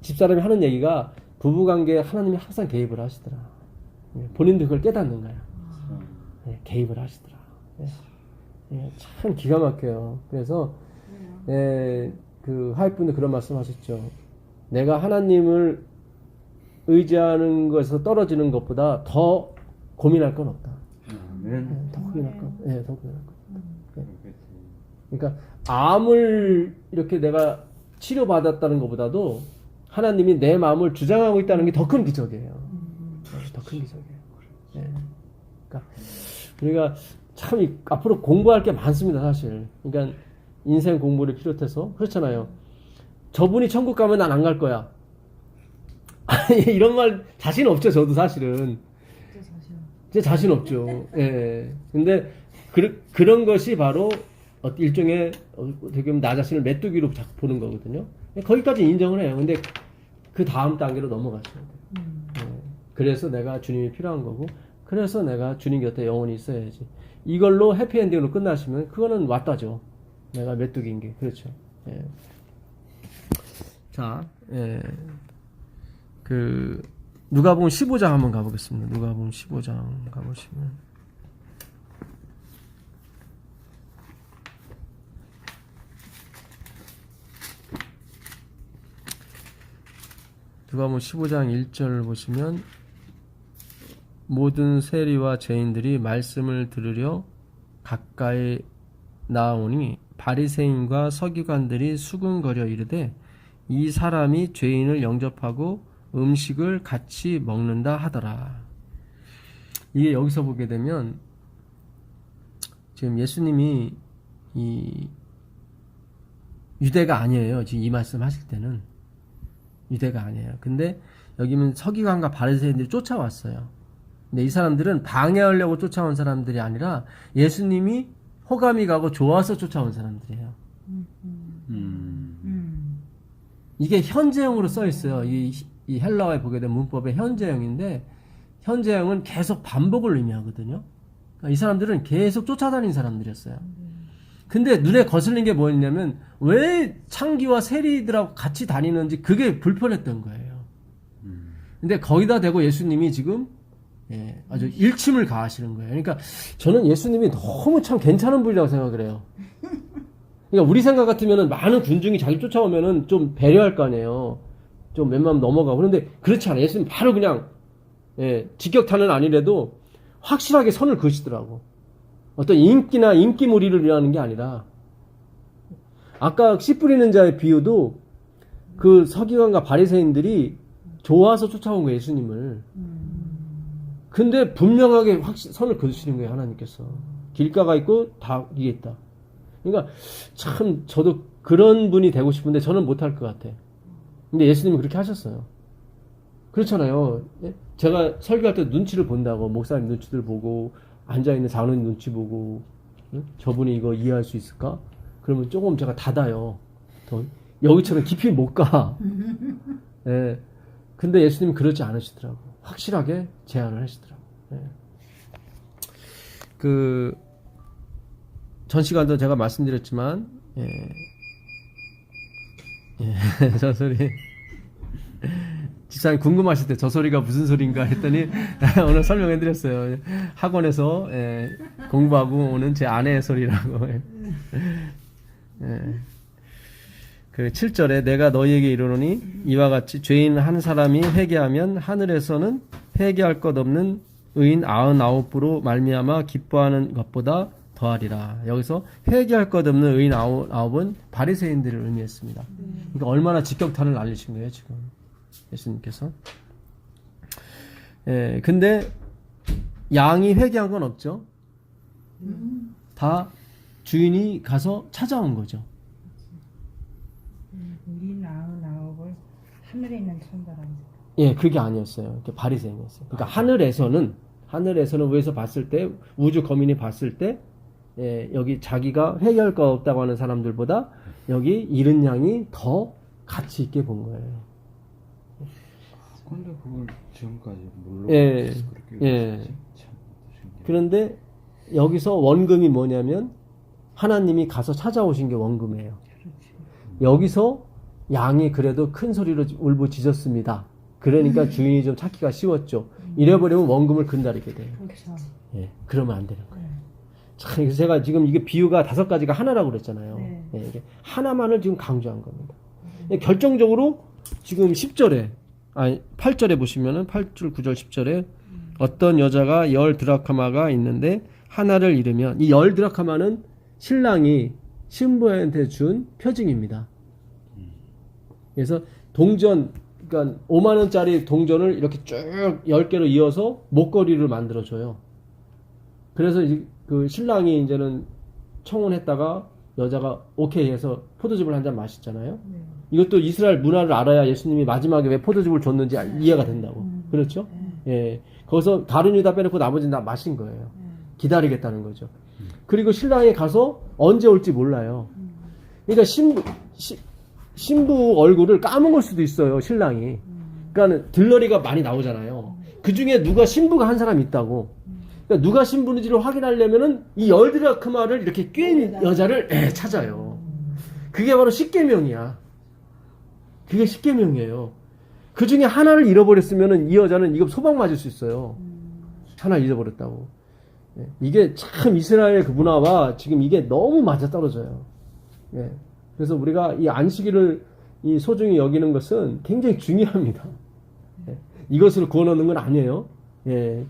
집사람이 하는 얘기가 부부관계에 하나님이 항상 개입을 하시더라. 예, 본인도 그걸 깨닫는 거야. 예, 개입을 하시더라. 예, 예, 참 기가 막혀요. 그래서 그 하이픈도 그런 말씀하셨죠. 내가 하나님을 의지하는 것에서 떨어지는 것보다 더 고민할 건 없다. 아멘. 더 고민할 건, 더 고민할 건. 그러니까 암을 이렇게 내가 치료받았다는 것보다도 하나님이 내 마음을 주장하고 있다는 게 더 큰 기적이에요. 더 큰 기적이에요. 예. 그러니까 우리가 참 앞으로 공부할 게 많습니다, 사실. 그러니까 인생 공부를 비롯해서 그렇잖아요. 저분이 천국 가면 난 안 갈 거야. 이런 말 자신 없죠, 저도 사실은. 제 자신 없죠. 예. 근데 그런 것이 바로 일종의 어떻게 보면 나 자신을 메뚜기로 자꾸 보는 거거든요. 거기까지 인정을 해요. 근데 그 다음 단계로 넘어가셔야 돼요. 예. 그래서 내가 주님이 필요한 거고, 그래서 내가 주님 곁에 영원히 있어야지. 이걸로 해피엔딩으로 끝나시면 그거는 왔다죠. 내가 메뚜기인 게. 그렇죠. 예. 자, 예. 누가복음 15장 한번 가보겠습니다. 누가복음 15장 가보시면. 누가복음 15장 1절을 보시면 모든 세리와 죄인들이 말씀을 들으려 가까이 나오니 바리새인과 서기관들이 수군거려 이르되 이 사람이 죄인을 영접하고 음식을 같이 먹는다 하더라. 이게 여기서 보게 되면 지금 예수님이 이 유대가 아니에요. 지금 이 말씀 하실 때는 유대가 아니에요. 근데 여기는 서기관과 바리새인들이 쫓아왔어요. 근데 이 사람들은 방해하려고 쫓아온 사람들이 아니라 예수님이 호감이 가고 좋아서 쫓아온 사람들이에요. 이게 현재형으로 써 있어요. 이 헬라어에 보게 되면 문법의 현재형인데 현재형은 계속 반복을 의미하거든요. 그러니까 이 사람들은 계속 쫓아다닌 사람들이었어요. 근데 눈에 거슬린 게 뭐였냐면 왜 창기와 세리들하고 같이 다니는지 그게 불편했던 거예요. 근데 거기다 대고 예수님이 지금 아주 일침을 가하시는 거예요. 그러니까 저는 예수님이 너무 참 괜찮은 분이라고 생각을 해요. 그러니까 우리 생각 같으면은 많은 군중이 자기 쫓아오면은 좀 배려할 거 아니에요. 좀 웬만하면 넘어가고. 그런데 그렇지 않아요. 예수님 바로 그냥 직격탄은 아니래도 확실하게 선을 그으시더라고. 어떤 인기나 인기몰이를 위하는 게 아니라 아까 씨 뿌리는 자의 비유도 그 서기관과 바리새인들이 좋아서 쫓아온 거예요, 예수님을. 근데 분명하게 선을 그으시는 거예요, 하나님께서. 길가가 있고 다 이게 있다. 그러니까 참 저도 그런 분이 되고 싶은데 저는 못할 것 같아. 근데 예수님이 그렇게 하셨어요. 그렇잖아요. 제가 설교할 때 눈치를 본다고, 목사님 눈치를 보고 앉아있는 장로님 눈치 보고 저분이 이거 이해할 수 있을까? 그러면 조금 제가 닫아요. 더 여기처럼 깊이 못 가. 예. 근데 예수님은 그러지 않으시더라고. 확실하게 제안을 하시더라고. 예. 전 시간도 제가 말씀드렸지만, 저 소리. 집사님 궁금하실 때 저 소리가 무슨 소리인가 했더니 오늘 설명해드렸어요. 학원에서 공부하고 오는 제 아내의 소리라고. 그 7절에 내가 너희에게 이르노니 이와 같이 죄인 한 사람이 회개하면 하늘에서는 회개할 것 없는 의인 99부로 말미암아 기뻐하는 것보다 더하리라. 여기서 회개할 것 없는 의인 99은 바리새인들을 의미했습니다. 그러니까 얼마나 직격탄을 날리신 거예요 지금 예수님께서. 근데 양이 회개한 건 없죠. 다 주인이 가서 찾아온 거죠. 우리 나옵을 하늘에 있는 천사라고. 그게 아니었어요. 바리새인이었어요. 그러니까 하늘에서는 위에서 봤을 때 우주 거민이 봤을 때 여기 자기가 회개할 거 없다고 하는 사람들보다 여기 잃은 양이 더 가치 있게 본 거예요. 근데 그걸 지금까지 몰라. 그런데 여기서 원금이 뭐냐면 하나님이 가서 찾아오신 게 원금이에요. 여기서 양이 그래도 큰 소리로 울부짖었습니다. 그러니까 주인이 좀 찾기가 쉬웠죠. 이래버리면 원금을 근다리게 돼요. 그렇죠. 예, 그러면 안 되는 거예요. 참, 그래서 제가 지금 이게 비유가 5가지가 하나라고 그랬잖아요. 네. 예, 이게 하나만을 지금 강조한 겁니다. 예, 결정적으로 지금 10절에, 아니, 8절에 보시면은 8절, 9절, 10절에 어떤 여자가 10드라크마가 있는데 하나를 잃으면 이 10드라크마는 신랑이 신부한테 준 표징입니다. 그래서 동전, 그러니까 5만원짜리 동전을 이렇게 쭉 10개로 이어서 목걸이를 만들어줘요. 그래서 그 신랑이 이제는 청혼했다가 여자가 오케이 해서 포도즙을 한 잔 마셨잖아요. 이것도 이스라엘 문화를 알아야 예수님이 마지막에 왜 포도즙을 줬는지 이해가 된다고. 그렇죠? 예. 거기서 다른 유다 빼놓고 나머지는 다 마신 거예요. 기다리겠다는 거죠. 그리고 신랑이 가서 언제 올지 몰라요. 그러니까 신부 얼굴을 까먹을 수도 있어요, 신랑이. 그러니까 들러리가 많이 나오잖아요. 그 중에 누가 신부가 한 사람이 있다고. 그러니까 누가 신부인지를 확인하려면은 이 10드라크마를 이렇게 꿰인 여자를 찾아요. 그게 바로 십계명이야. 그게 십계명이에요. 그 중에 하나를 잃어버렸으면은 이 여자는 이거 소방 맞을 수 있어요. 하나 잃어버렸다고. 이게 참 이스라엘 그 문화와 지금 이게 너무 맞아떨어져요. 예. 그래서 우리가 이 안식일을 이 소중히 여기는 것은 굉장히 중요합니다. 예. 이것을 구워놓는 건 아니에요. 예.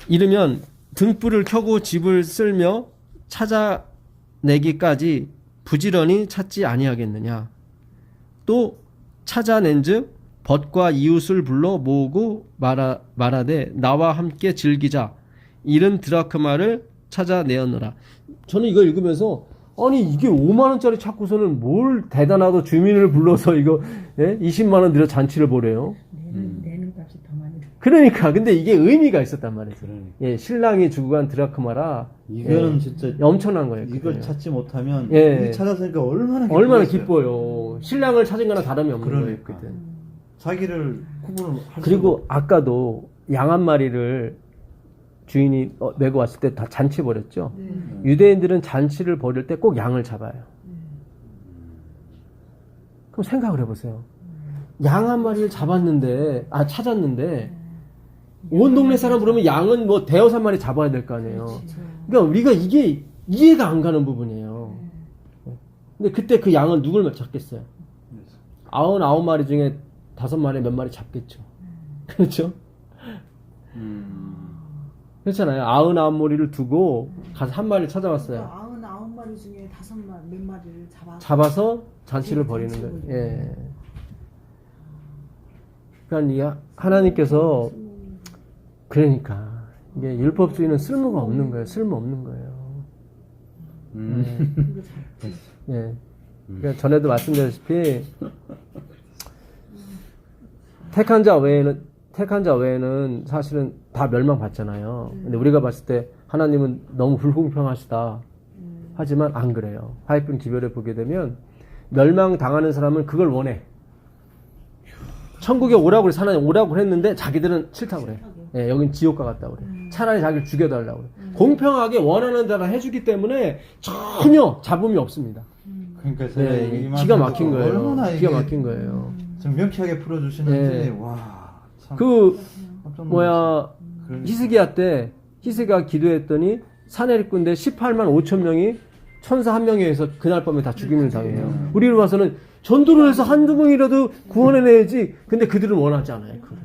이르면 등불을 켜고 집을 쓸며 찾아내기까지 부지런히 찾지 아니하겠느냐. 또 찾아낸즉 벗과 이웃을 불러 모으고 말하되 나와 함께 즐기자. 이른 드라크마를 찾아내었노라. 저는 이거 읽으면서 아니 이게 5만원짜리 찾고서는 뭘 대단하다 주민을 불러서 이거 20만원 들여 잔치를 보래요. 내는 값이 더 많이 들어. 그러니까 근데 이게 의미가 있었단 말이에요. 그러니까. 예, 신랑이 주고 간 드라크마라 이거는 진짜 엄청난 거예요. 이걸 그게. 찾지 못하면 예. 이 찾았으니까 얼마나 얼마나 기쁘겠어요. 기뻐요. 신랑을 찾은 거나 다름이 없는 그러니까. 거였거든. 자기를 구분을 할 그리고 아까도 양 한 마리를 주인이 메고 왔을 때 다 잔치 벌였죠. 유대인들은 잔치를 벌일 때 꼭 양을 잡아요. 그럼 생각을 해보세요. 양 한 마리를 찾았는데 온 동네 사람 부르면 양은 뭐 대여섯 마리 잡아야 될 거 아니에요. 그러니까 우리가 이게 이해가 안 가는 부분이에요. 근데 그때 그 양을 누굴 잡겠어요? 99마리 중에 5마리 몇 마리 잡겠죠. 그렇죠? 그렇잖아요. 99마리를 두고 가서 한 마리를 찾아왔어요. 99마리 중에 5마리 몇 마리를 잡아서 잔치를 벌이는 거예요. 예. 그러니까 이 하나님께서 그러니까 이게 율법주의는 쓸모가 없는 거예요. 쓸모 없는 거예요. 예. 그러니까 전에도 말씀드렸다시피 택한 자 외에는 사실은 다 멸망받잖아요. 근데 우리가 봤을 때 하나님은 너무 불공평하시다. 하지만 안 그래요. 화이픈 기별에 보게 되면 멸망당하는 사람은 그걸 원해. 천국에 오라고 그래서 하나님 오라고 했는데 자기들은 싫다고 그래. 예, 여긴 지옥과 같다고 그래. 차라리 자기를 죽여달라고 그래. 공평하게 원하는 대로 해주기 때문에 전혀 잡음이 없습니다. 그러니까 제가 네, 이 기가 말씀을 막힌 거예요. 얼마나 기가 이게 막힌 거예요. 좀 명쾌하게 풀어주시는지 네. 와 참. 깜짝 뭐야 그러니까. 히스기야 때 히스기가 기도했더니 사내립군대 18만 5천 명이 천사 한 명에 의해서 그날 밤에 다 죽임을 당해요. 우리로 봐서는 전도를 해서 한두 명이라도 구원해내야지. 근데 그들은 원하지 않아요. 그걸.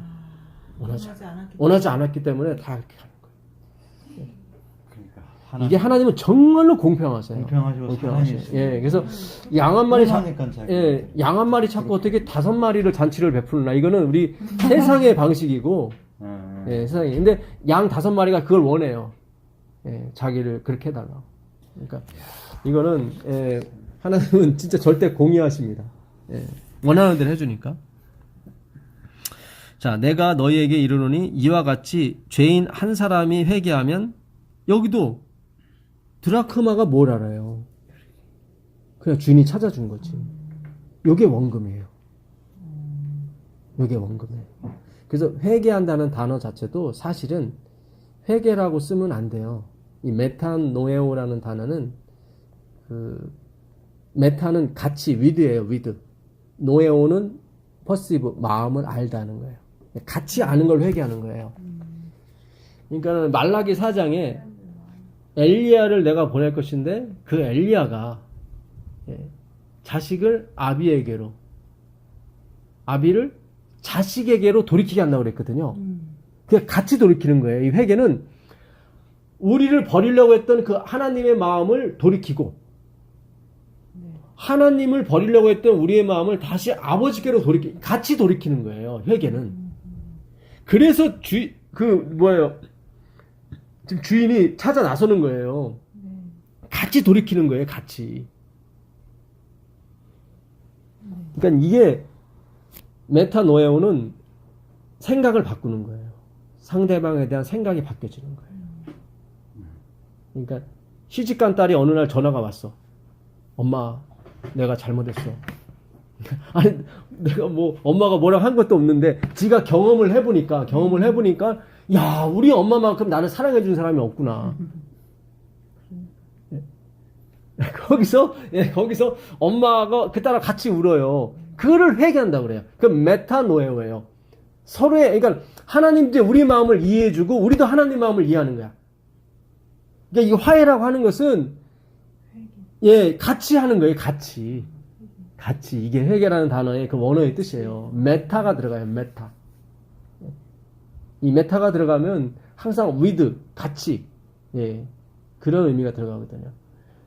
원하지 않았기 때문에 다 이렇게 하는 거예요. 그러니까 이게 하나님은 정말로 공평하세요. 공평하시고 사랑이시고. 예, 그래서 양 한 마리 양 한 마리 찾고 어떻게 5마리를 잔치를 베푸느냐. 이거는 우리 세상의 방식이고, 예, 세상이. 근데 양 5마리가 그걸 원해요. 예, 자기를 그렇게 해달라고. 그러니까 이거는 하나님은 진짜 절대 공의하십니다. 예, 원하는 대로 해주니까. 자, 내가 너희에게 이르노니 이와 같이 죄인 한 사람이 회개하면 여기도 드라크마가 뭘 알아요? 그냥 주인이 찾아준 거지. 요게 원금이에요. 요게 원금이에요. 그래서 회개한다는 단어 자체도 사실은 회개라고 쓰면 안 돼요. 이 메타노에오라는 단어는 메타는 같이 with예요. with. 노에오는 perceive, 마음을 알다는 거예요. 같이 아는 걸 회개하는 거예요. 그러니까 말라기 4장에 엘리야를 내가 보낼 것인데 그 엘리야가 자식을 아비에게로, 아비를 자식에게로 돌이키게 한다고 그랬거든요. 그냥 같이 돌이키는 거예요. 이 회개는 우리를 버리려고 했던 그 하나님의 마음을 돌이키고, 하나님을 버리려고 했던 우리의 마음을 다시 아버지께로 같이 돌이키는 거예요. 회개는. 그래서 지금 주인이 찾아 나서는 거예요. 같이 돌이키는 거예요. 같이. 그러니까 이게 메타노에오는 생각을 바꾸는 거예요. 상대방에 대한 생각이 바뀌어지는 거예요. 그러니까 시집간 딸이 어느 날 전화가 왔어. 엄마, 내가 잘못했어. 아니, 내가 뭐 엄마가 뭐라고 한 것도 없는데 지가 경험을 해보니까 야, 우리 엄마만큼 나를 사랑해주는 사람이 없구나. 거기서 엄마가 그 딸과 같이 울어요. 그거를 회개한다고 그래요. 그 메타노에오예요. 서로의, 그러니까 하나님도 우리 마음을 이해해주고 우리도 하나님 마음을 이해하는 거야. 그러니까 이 화해라고 하는 것은 같이 하는 거예요. 같이 이게 회개라는 단어의 그 원어의 뜻이에요. 메타가 들어가요. 메타. 이 메타가 들어가면 항상 with, 같이, 그런 의미가 들어가거든요.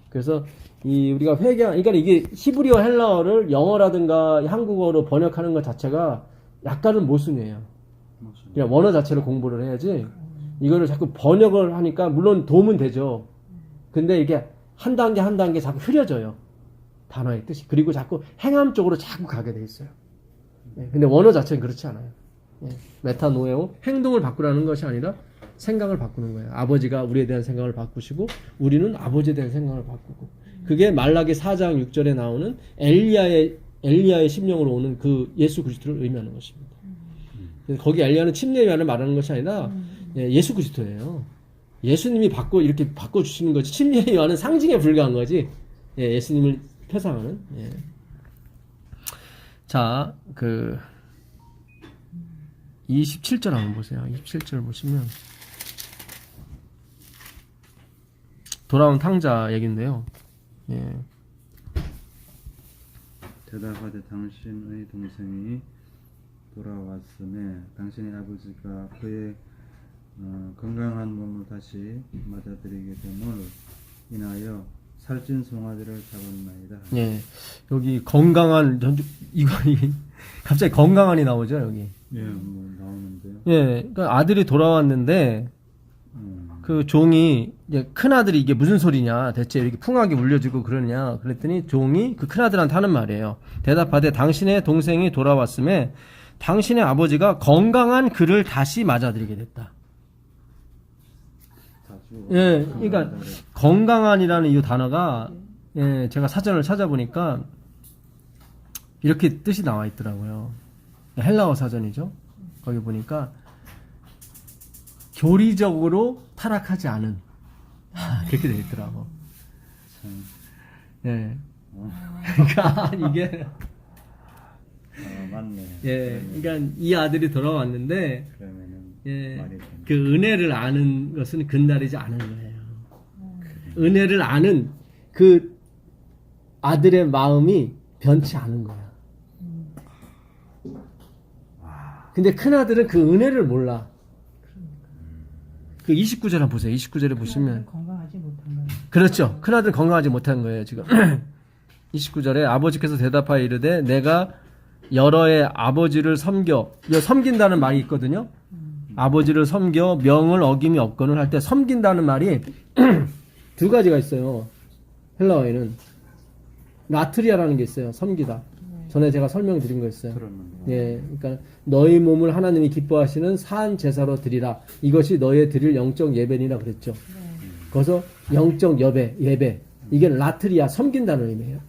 그래서 우리가 그러니까 이게 히브리어 헬라어를 영어라든가 한국어로 번역하는 것 자체가 약간은 모순이에요. 그냥 원어 자체를 공부를 해야지 이거를 자꾸 번역을 하니까 물론 도움은 되죠. 근데 이게 한 단계 자꾸 흐려져요. 단어의 뜻이. 그리고 자꾸 행함 쪽으로 자꾸 가게 돼 있어요. 근데 원어 자체는 그렇지 않아요. 메타노에오, 행동을 바꾸라는 것이 아니라 생각을 바꾸는 거예요. 아버지가 우리에 대한 생각을 바꾸시고 우리는 아버지에 대한 생각을 바꾸고, 그게 말라기 4장 6절에 나오는 엘리야의 심령으로 오는 그 예수 그리스도를 의미하는 것입니다. 거기 엘리야는 침례요한을 말하는 것이 아니라 예수 그리스도예요. 예수님이 이렇게 바꿔주시는 거지. 침례요한은 상징에 불과한 거지. 예수님을 표상하는. 자, 27절 한번 보세요. 27절 보시면 돌아온 탕자 얘기인데요. 대답하되 당신의 동생이 돌아왔음에 당신의 아버지가 그의 건강한 몸을 다시 맞아들이게 됨을 인하여 살찐 송아지를 잡았나이다. 여기 건강한 이거 갑자기 건강한이 나오죠 여기. 뭐 나오는데요. 그러니까 아들이 돌아왔는데 그 종이 큰 아들이 이게 무슨 소리냐, 대체 이렇게 풍하게 울려주고 그러냐 그랬더니 종이 그 큰 아들한테 하는 말이에요. 대답하되 당신의 동생이 돌아왔음에 당신의 아버지가 건강한 그를 다시 맞아들이게 됐다. 그러니까 건강한이라는 이 단어가 제가 사전을 찾아보니까 이렇게 뜻이 나와 있더라고요. 헬라어 사전이죠. 거기 보니까 교리적으로 타락하지 않은, 그렇게 되어 있더라고. 그러니까 이게 맞네. 그러니까 이 아들이 돌아왔는데 그러면은 그 은혜를 아는 것은 근날이지 않은 거예요. 은혜를 아는 그 아들의 마음이 변치 않은 거야. 근데 큰 아들은 그 은혜를 몰라. 그 29절 한번 보세요. 29절에 보시면 건강하지 못한 거예요. 그렇죠. 큰 아들 건강하지 못한 거예요 지금. 29절에 아버지께서 대답하여 이르되 내가 여러의 아버지를 섬긴다는 말이 있거든요. 아버지를 섬겨 명을 어김이 없거늘 할 때 섬긴다는 말이 두 가지가 있어요. 헬라어에는 라트리아라는 게 있어요. 섬기다. 전에 제가 설명드린 거 있어요. 그러니까 너희 몸을 하나님이 기뻐하시는 산 제사로 드리라. 이것이 너희의 드릴 영적 예배니라 그랬죠. 거기서 영적 예배. 이게 라트리아, 섬긴다는 의미예요.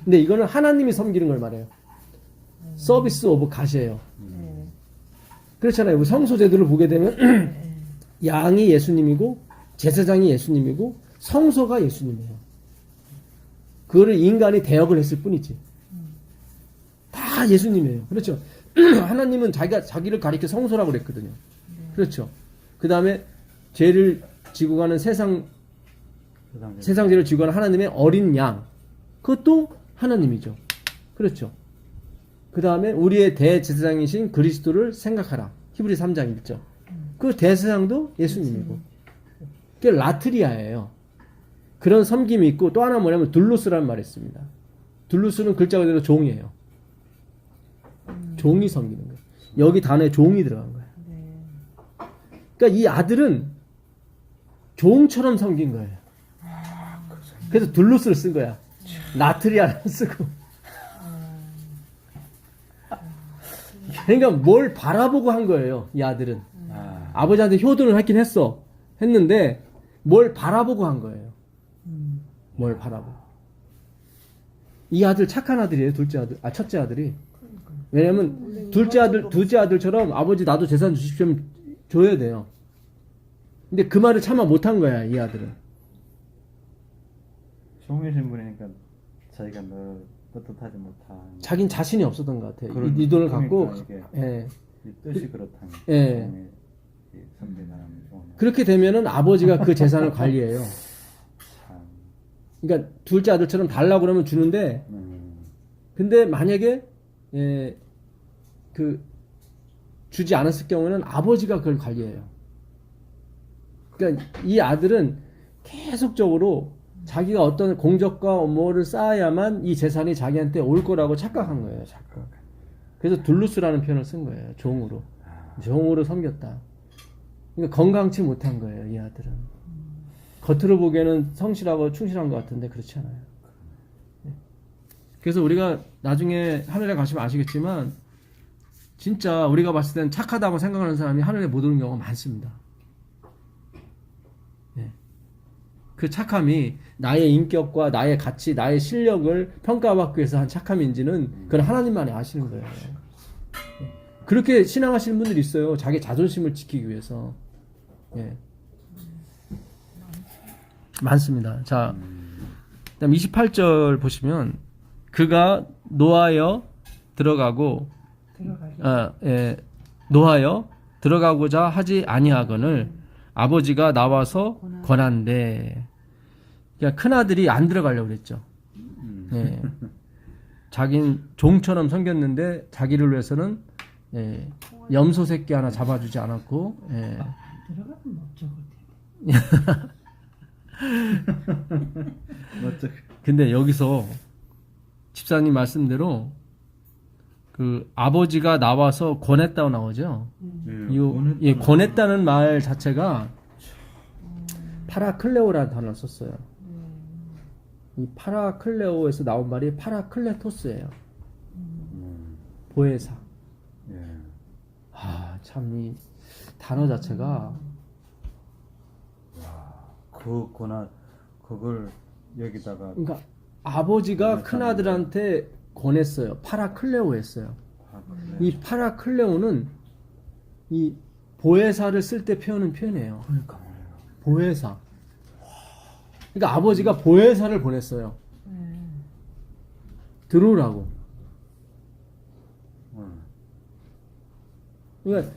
근데 이거는 하나님이 섬기는 걸 말해요. 서비스 오브 갓이에요. 그렇잖아요. 우리 성소제도를 보게 되면 양이 예수님이고 제사장이 예수님이고 성소가 예수님이에요. 그거를 인간이 대역을 했을 뿐이지. 다 예수님이에요. 그렇죠. 하나님은 자기를 가리켜 성소라고 그랬거든요. 그렇죠. 그 다음에 죄를 지고 가는 세상 죄를 지고 가는 하나님의 어린 양. 그것도 하나님이죠. 그렇죠. 그 다음에 우리의 대제사장이신 그리스도를 생각하라. 히브리 3장 1절. 그 대제사장도 예수님이고. 그게 라트리아예요. 그런 섬김이 있고 또 하나 뭐냐면 둘루스라는 말이 있습니다. 둘루스는 글자 그대로 종이에요. 종이 섬기는 거예요. 여기 단어에 종이 들어간 거예요. 그러니까 이 아들은 종처럼 섬긴 거예요. 그래서 둘루스를 쓴 거야. 라트리아를 쓰고. 그러니까 뭘 바라보고 한 거예요. 이 아들은. 아버지한테 효도를 하긴 했는데 뭘 바라보고 한 거예요. 뭘 바라보고. 이 아들 착한 아들이에요. 첫째 아들이. 왜냐면 둘째 아들처럼 아버지 나도 재산 주십시오 줘야 돼요. 근데 그 말을 차마 못한 거야. 이 아들은. 종의 신분이니까 자기가 떳떳하지 못한. 자긴 자신이 없었던 것 같아요. 그런- 이 돈을 그러니까 갖고. 이게 예. 이 뜻이 그렇다면. 예. 선비나라는 그렇게 되면은 아버지가 그 재산을 관리해요. 참. 그러니까 둘째 아들처럼 달라고 그러면 주는데, 근데 만약에 주지 않았을 경우에는 아버지가 그걸 관리해요. 그러니까 이 아들은 계속적으로 자기가 어떤 공적과 뭐를 쌓아야만 이 재산이 자기한테 올 거라고 착각한 거예요. 착각. 그래서 둘루스라는 표현을 쓴 거예요. 종으로 섬겼다. 그러니까 건강치 못한 거예요. 이 아들은. 겉으로 보기에는 성실하고 충실한 것 같은데 그렇지 않아요. 그래서 우리가 나중에 하늘에 가시면 아시겠지만 진짜 우리가 봤을 때는 착하다고 생각하는 사람이 하늘에 못 오는 경우가 많습니다. 그 착함이 나의 인격과 나의 가치, 나의 실력을 평가받기 위해서 한 착함인지는 그건 하나님만이 아시는 거예요. 그렇게 신앙하시는 분들이 있어요. 자기 자존심을 지키기 위해서. 많습니다. 자, 그다음 28절 보시면 그가 노하여 들어가고자 하지 아니하거늘 아버지가 나와서 권한대. 그러니까 큰 아들이 안 들어가려고 그랬죠. 자긴 종처럼 섬겼는데 자기를 위해서는 염소 새끼 하나 잡아주지 않았고. 들어가면 어쩌고. 근데 여기서 집사님 말씀대로 그 아버지가 나와서 권했다고 나오죠. 권했다는 말 자체가 파라클레오라는 단어를 썼어요. 이 파라클레오에서 나온 말이 파라클레토스예요. 보혜사. 참 이 단어 자체가 그걸 여기다가 그러니까 아버지가 큰 아들한테 권했어요. 파라클레오 했어요. 이 파라클레오는 이 보혜사를 쓸 때 표현은 표현이에요. 그러니까 보혜사. 그러니까 아버지가 보혜사를 보냈어요. 들어오라고. 그러니까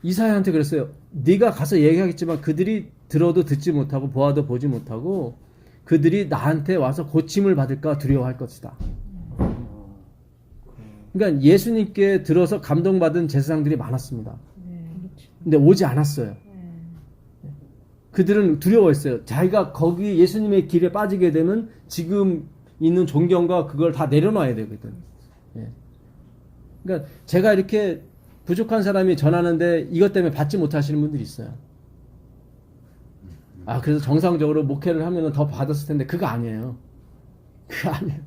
이사야한테 그랬어요. 네가 가서 얘기하겠지만 그들이 들어도 듣지 못하고 보아도 보지 못하고 그들이 나한테 와서 고침을 받을까 두려워할 것이다. 그러니까 예수님께 들어서 감동받은 제사장들이 많았습니다. 근데 오지 않았어요. 그들은 두려워했어요. 자기가 거기 예수님의 길에 빠지게 되면 지금 있는 존경과 그걸 다 내려놔야 되거든. 그러니까 제가 이렇게 부족한 사람이 전하는데 이것 때문에 받지 못하시는 분들이 있어요. 그래서 정상적으로 목회를 하면 더 받았을 텐데 그거 아니에요. 그거 아니에요.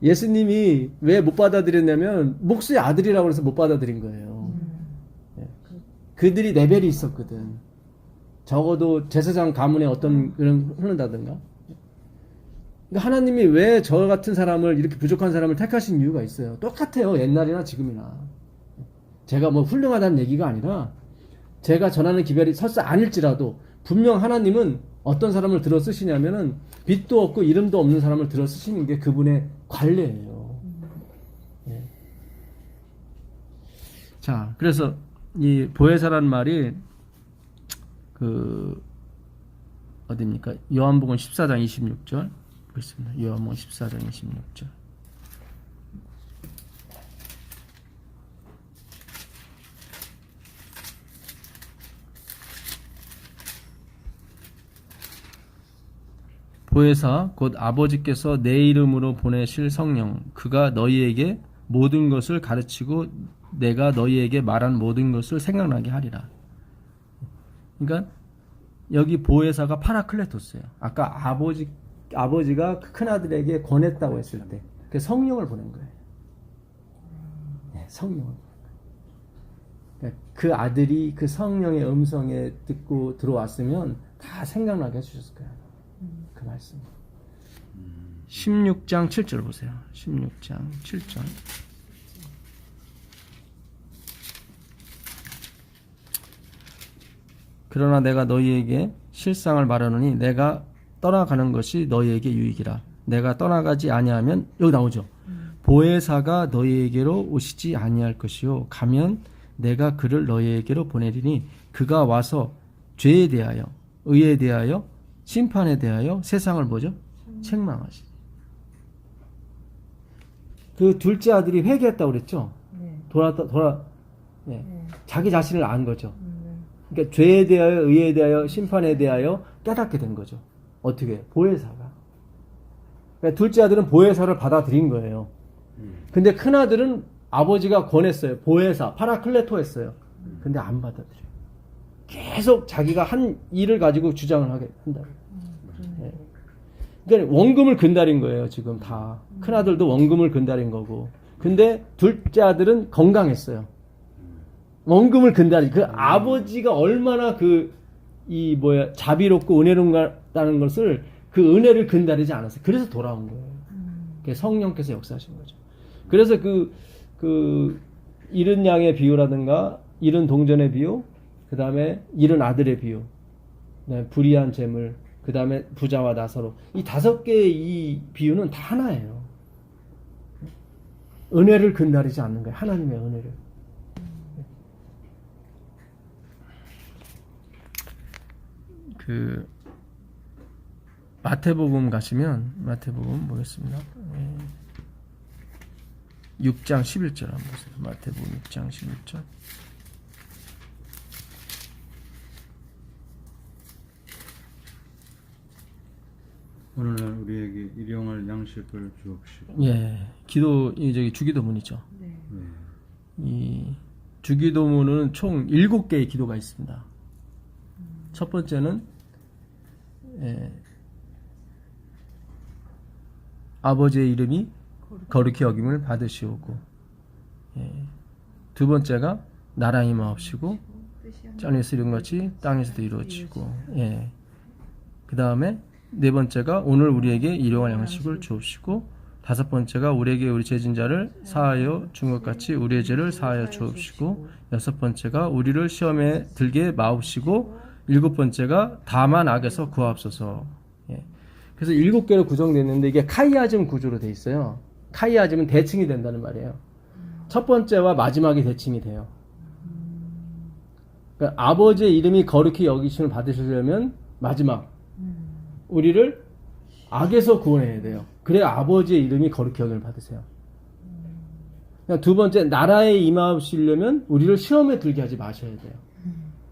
예수님이 왜 못 받아들였냐면 목수의 아들이라고 해서 못 받아들인 거예요. 그들이 레벨이 있었거든. 적어도 제사장 가문에 어떤 그런 흐른다든가. 그러니까 하나님이 왜 저 같은 사람을 이렇게 부족한 사람을 택하신 이유가 있어요. 똑같아요. 옛날이나 지금이나. 제가 뭐 훌륭하다는 얘기가 아니라 제가 전하는 기별이 설사 아닐지라도 분명 하나님은 어떤 사람을 들어 쓰시냐면은 빛도 없고 이름도 없는 사람을 들어 쓰시는 게 그분의 관례예요. 예. 자, 그래서 이 보혜사라는 말이 그 어디입니까? 요한복음 14장 26절 보겠습니다. 요한복음 14장 26절. 보혜사 곧 아버지께서 내 이름으로 보내실 성령 그가 너희에게 모든 것을 가르치고 내가 너희에게 말한 모든 것을 생각나게 하리라. 그러니까 여기 보혜사가 파라클레토스예요. 아까 아버지가 큰 아들에게 권했다고 했을 때 그 성령을 보낸 거예요. 네, 성령을. 그러니까 그 아들이 그 성령의 음성에 듣고 들어왔으면 다 생각나게 해주셨을 거예요. 그 말씀. 16장 7절 보세요. 16장 7절. 그러나 내가 너희에게 실상을 말하노니 내가 떠나가는 것이 너희에게 유익이라. 내가 떠나가지 아니하면 여기 나오죠. 보혜사가 너희에게로 오시지 아니할 것이요 가면 내가 그를 너희에게로 보내리니 그가 와서 죄에 대하여 의에 대하여 심판에 대하여 세상을 뭐죠? 책망하시니. 그 둘째 아들이 회개했다고 그랬죠? 네. 네. 자기 자신을 안 거죠. 그러니까 죄에 대하여 의에 대하여 심판에 대하여 깨닫게 된 거죠. 어떻게? 보혜사가. 그러니까 둘째 아들은 보혜사를 받아들인 거예요. 근데 큰 아들은 아버지가 권했어요. 보혜사, 파라클레토 했어요. 근데 안 받아들여요. 계속 자기가 한 일을 가지고 주장을 하게 한다. 네. 그러니까 원금을 근달인 거예요. 지금 다. 큰 아들도 원금을 근달인 거고. 근데 둘째 아들은 건강했어요. 원금을 근달이. 그 아버지가 얼마나 자비롭고 은혜롭다는 것을 그 은혜를 근달이지 않았어요. 그래서 돌아온 거예요. 그게 성령께서 역사하신 거죠. 그래서 잃은 양의 비유라든가 잃은 동전의 비유, 그 다음에 잃은 아들의 비유, 그다음에 불의한 재물, 그 다음에 부자와 나사로, 이 5개의 이 비유는 다 하나예요. 은혜를 근달이지 않는 거예요. 하나님의 은혜를. 마태복음 가시면 마태복음 보겠습니다. 6장 11절 한번 보세요. 마태복음 6장 11절. 오늘날 우리에게 일용할 양식을 주옵시고. 예, 주기도문이죠. 네. 이 주기도문은 총 7개의 기도가 있습니다. 첫 번째는 아버지의 이름이 거룩히 여김을 받으시오고, 두 번째가 나라 임하옵시고 하늘에서 이룬 것이 땅에서도 이루어지고, 그 다음에 네 번째가 오늘 우리에게 일용할 양식을 주옵시고, 다섯 번째가 우리에게 우리 죄진자를 사하여 준 것 같이 우리의 죄를 사하여 주옵시고, 여섯 번째가 우리를 시험에 들게 마옵시고, 일곱 번째가 다만 악에서 구하옵소서. 그래서 7개로 구성되어 있는데 이게 카이아즘 구조로 되어 있어요. 카이아즘은 대칭이 된다는 말이에요. 첫 번째와 마지막이 대칭이 돼요. 그러니까 아버지의 이름이 거룩히 여기심을 받으시려면 마지막 우리를 악에서 구원해야 돼요. 그래야 아버지의 이름이 거룩히 여김을 받으세요. 두 번째, 나라에 임하시려면 우리를 시험에 들게 하지 마셔야 돼요.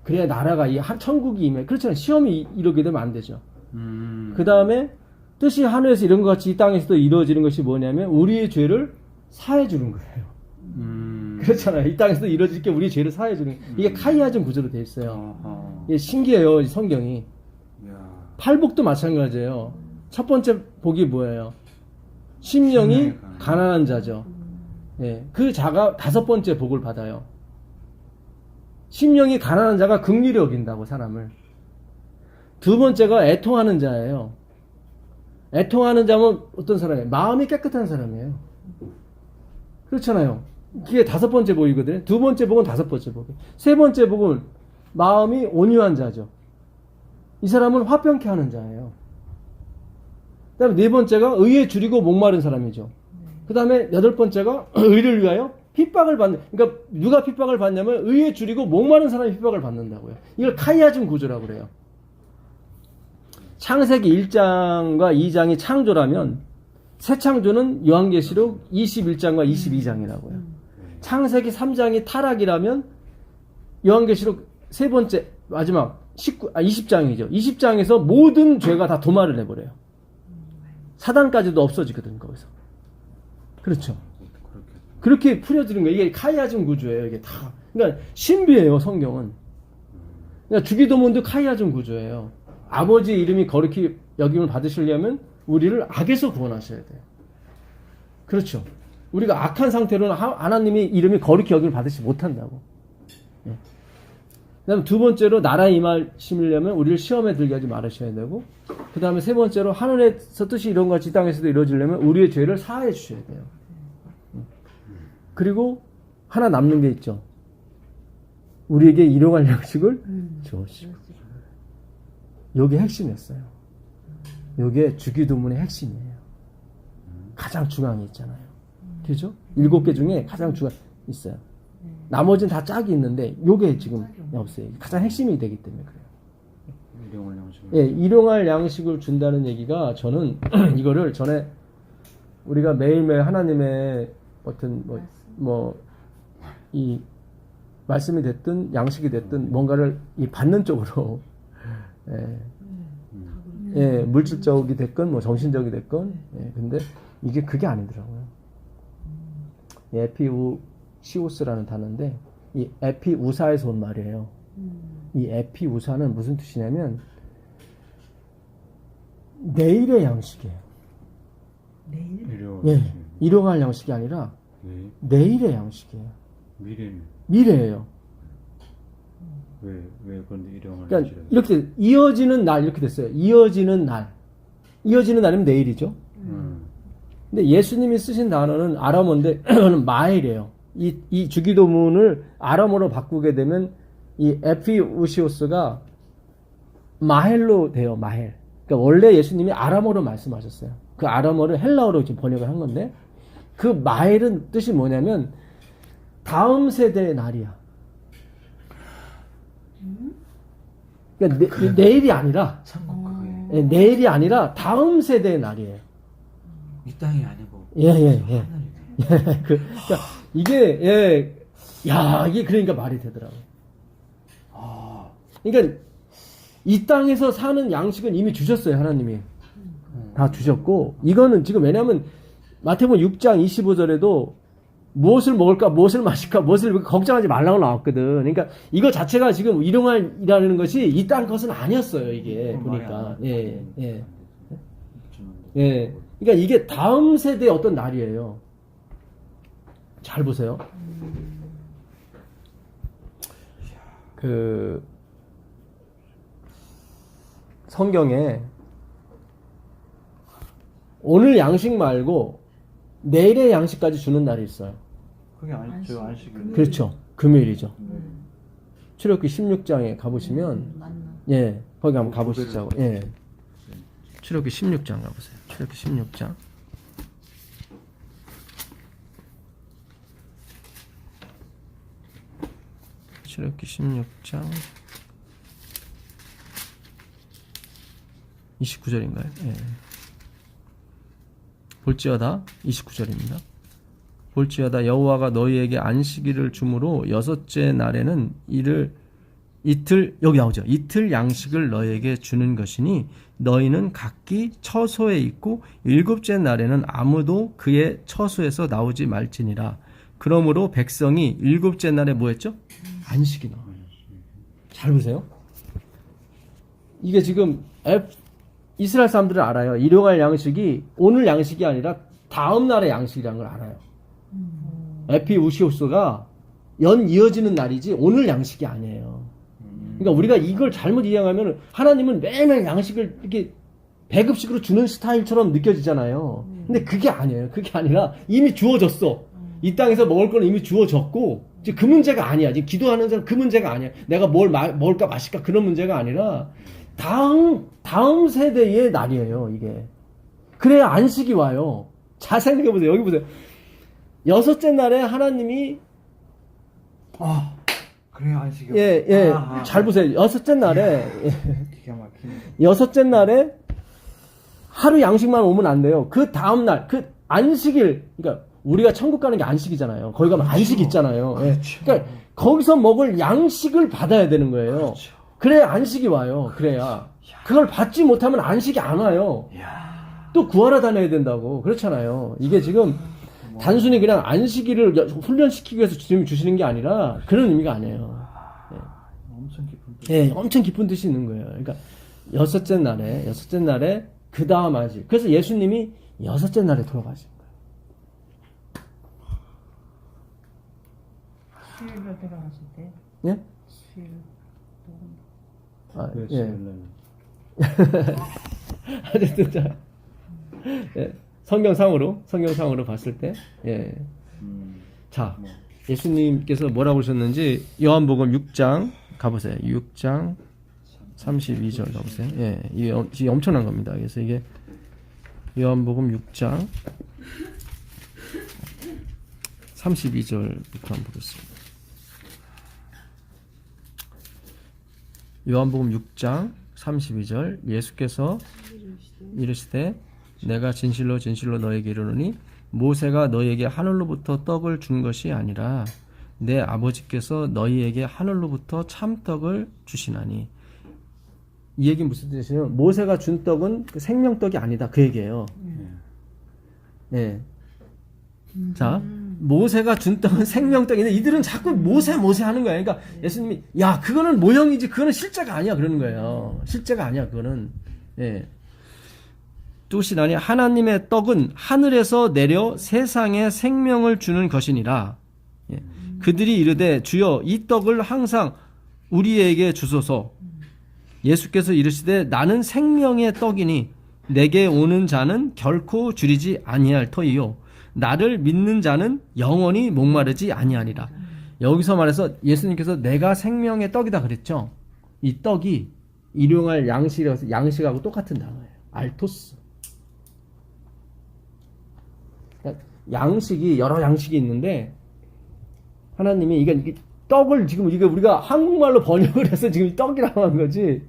그래야 나라가 천국이 임해. 그렇잖아요. 시험이 이루게 되면 안 되죠. 그 다음에 뜻이 하늘에서 이런 것 같이 이 땅에서도 이루어지는 것이 뭐냐면 우리의 죄를 사해 주는 거예요. 그렇잖아요. 이 땅에서도 이루어질 게 우리의 죄를 사해 주는 거예요. 이게 카이아즘 구조로 되어 있어요. 이게 신기해요. 이 성경이. 팔복도 마찬가지예요. 첫 번째 복이 뭐예요? 심령이 가난한 자죠. 그 자가 5번째 복을 받아요. 심령이 가난한 자가 긍휼히 여긴다고, 사람을. 두 번째가 애통하는 자예요. 애통하는 자면 어떤 사람이에요? 마음이 깨끗한 사람이에요. 그렇잖아요. 그게 5번째 복이거든요. 두 번째 복은 5번째 복이에요. 세 번째 복은 마음이 온유한 자죠. 이 사람은 화평케 하는 자예요. 그 다음에 네 번째가 의에 줄이고 목마른 사람이죠. 그 다음에 여덟 번째가 의를 위하여 핍박을 받는, 그러니까 누가 핍박을 받냐면 의에 줄이고 목마른 사람이 핍박을 받는다고요. 이걸 카이아즘 구조라고 그래요. 창세기 1장과 2장이 창조라면 새 창조는 요한계시록 21장과 22장이라고요. 창세기 3장이 타락이라면 요한계시록 세 번째 마지막 20장이죠. 20장에서 모든 죄가 다 도말을 해버려요. 사단까지도 없어지거든 거기서. 그렇죠. 그렇게 풀어지는 거예요. 이게 카이아즘 구조예요. 이게 다. 그러니까 신비해요, 성경은. 그러니까 주기도문도 카이아즘 구조예요. 아버지 이름이 거룩히 여김을 받으시려면 우리를 악에서 구원하셔야 돼요. 그렇죠. 우리가 악한 상태로는 하나님이 이름이 거룩히 여김을 받으시 못한다고. 예. 그 다음에 두 번째로 나라에 임하시려면 우리를 시험에 들게 하지 말으셔야 되고, 그 다음에 세 번째로 하늘에서 뜻이 이런 같이 땅에서도 이루어지려면 우리의 죄를 사하해 주셔야 돼요. 그리고 하나 남는 게 있죠. 우리에게 일용할 양식을 주옵시고. 요게 핵심이었어요. 요게 주기도문의 핵심이에요. 가장 중앙에 있잖아요. 그죠? 7개 중에 가장 중앙에 있어요. 나머지는 다 짝이 있는데 요게 지금 없어요. 가장 핵심이 되기 때문에 그래요. 일용할 양식을. 예, 일용할 양식을 준다는 얘기가 저는 이거를 전에 우리가 매일매일 하나님의 어떤 이 말씀이 됐든 양식이 됐든 뭔가를 이 받는 쪽으로 예, 물질적이 됐건 뭐 정신적이 됐건 예, 근데 이게 그게 아니더라고요. 에피우시오스라는 단어인데 이 에피우사에서 온 말이에요. 이 에피우사는 무슨 뜻이냐면 내일의 양식이에요. 내일? 예, 일용할 양식이 아니라 네. 내일의 양식이에요. 미래는 미래예요. 왜 그런데 일용할 그러니까 양식을? 이렇게 이어지는 날 이렇게 됐어요. 이어지는 날이면 내일이죠. 근데 예수님이 쓰신 단어는 아람어인데 마엘이에요. 이 주기도문을 아람어로 바꾸게 되면 이 에피우시오스가 마헬로 돼요. 마헬. 그러니까 원래 예수님이 아람어로 말씀하셨어요. 그 아람어를 헬라어로 지금 번역을 한 건데 그 마헬은 뜻이 뭐냐면 다음 세대의 날이야. 그러니까 내일이 아니라 천국 그게 예, 내일이 아니라 다음 세대의 날이에요. 이 땅이 아니고 예. 하늘이네. 그러니까 이게 이게 그러니까 말이 되더라고요. 그러니까 이 땅에서 사는 양식은 이미 주셨어요, 하나님이. 다 주셨고 이거는 지금 왜냐하면 마태복음 6장 25절에도 무엇을 먹을까, 무엇을 마실까, 무엇을 걱정하지 말라고 나왔거든. 그러니까 이거 자체가 지금 일용할이라는 것이 이 땅 것은 아니었어요, 이게 보니까. 예. 그러니까 이게 다음 세대의 어떤 날이에요. 잘 보세요. 그 성경에 오늘 양식 말고 내일의 양식까지 주는 날이 있어요. 그게 안식일. 그렇죠. 금요일이죠. 출애굽기 16장에 가보시면 예, 거기 한번 가보시자고. 예. 출애굽기 16장 가보세요. 출애굽기 16장. 출애굽기 16장 29절인가요? 예. 볼지어다 29절입니다. 볼지어다 여호와가 너희에게 안식일을 주므로 여섯째 날에는 이틀 여기 나오죠. 이틀 양식을 너희에게 주는 것이니 너희는 각기 처소에 있고 일곱째 날에는 아무도 그의 처소에서 나오지 말지니라. 그러므로 백성이 일곱째 날에 뭐 했죠? 안식이 나와요. 잘 보세요. 이게 지금 이스라엘 사람들은 알아요. 일용할 양식이 오늘 양식이 아니라 다음 날의 양식이라는 걸 알아요. 에피우시오스가 연 이어지는 날이지 오늘 양식이 아니에요. 그러니까 우리가 이걸 잘못 이해하면 하나님은 매일매일 양식을 이렇게 배급식으로 주는 스타일처럼 느껴지잖아요. 근데 그게 아니에요. 그게 아니라 이미 주어졌어. 이 땅에서 먹을 거는 이미 주어졌고 지금 그 문제가 아니야. 지금 기도하는 사람 그 문제가 아니야. 내가 먹을까 마실까 그런 문제가 아니라 다음 세대의 날이에요, 이게. 그래야 안식이 와요. 잘 생각해 보세요. 여기 보세요. 여섯째 날에 하나님이 그래 안식이. 예. 잘 보세요. 여섯째 날에 기가 막히네. 여섯째 날에 하루 양식만 오면 안 돼요. 그 다음 날, 그 안식일, 그러니까 우리가 천국 가는 게 안식이잖아요. 거기 가면 안식이 있잖아요. 예. 그러니까 거기서 먹을 양식을 받아야 되는 거예요. 그렇죠. 그래야 안식이 와요. 그래야. 그걸 받지 못하면 안식이 안 와요. 야. 또 구하러 다녀야 된다고. 그렇잖아요. 이게 지금 단순히 그냥 안식일을 훈련시키기 위해서 주님이 주시는 게 아니라 그런 의미가 아니에요. 엄청 깊은 뜻. 예, 엄청 깊은 뜻이 있는 거예요. 그러니까 여섯째 날에 그 다음 안식. 그래서 예수님이 여섯째 날에 돌아가신 거예요. 수요일로 돌아가실 때. 예? 수요일 아, 그 예. 수요일날. 어쨌든 자, 예, 성경상으로 봤을 때, 예. 자, 뭐. 예수님께서 뭐라고 그러셨는지 요한복음 6장 가보세요. 6장 32절 가보세요. 예, 이게 엄청난 겁니다. 그래서 이게 요한복음 6장 32절부터 한번 보겠습니다. 요한복음 6장 32절 예수께서 이르시되 내가 진실로 진실로 너에게 이르노니 모세가 너희에게 하늘로부터 떡을 준 것이 아니라 내 아버지께서 너희에게 하늘로부터 참떡을 주시나니. 이 얘기는 무슨 뜻이냐면 모세가 준 떡은 그 생명떡이 아니다 그 얘기예요. 예. 자, 모세가 준 떡은 생명떡인데 이들은 자꾸 모세 하는 거예요. 그러니까 예수님이 야 그거는 모형이지 그거는 실제가 아니야 그러는 거예요. 실제가 아니야 그거는. 예. 뚜시나니 하나님의 떡은 하늘에서 내려 세상에 생명을 주는 것이니라. 예. 그들이 이르되 주여 이 떡을 항상 우리에게 주소서. 예수께서 이르시되 나는 생명의 떡이니 내게 오는 자는 결코 줄이지 아니할 터이요 나를 믿는 자는 영원히 목마르지 아니하리라. 여기서 말해서 예수님께서 내가 생명의 떡이다 그랬죠. 이 떡이 일용할 양식하고 똑같은 단어예요. 알토스. 그러니까 양식이 여러 양식이 있는데 하나님이 이게 떡을 지금 이게 우리가 한국말로 번역을 해서 지금 떡이라고 한 거지.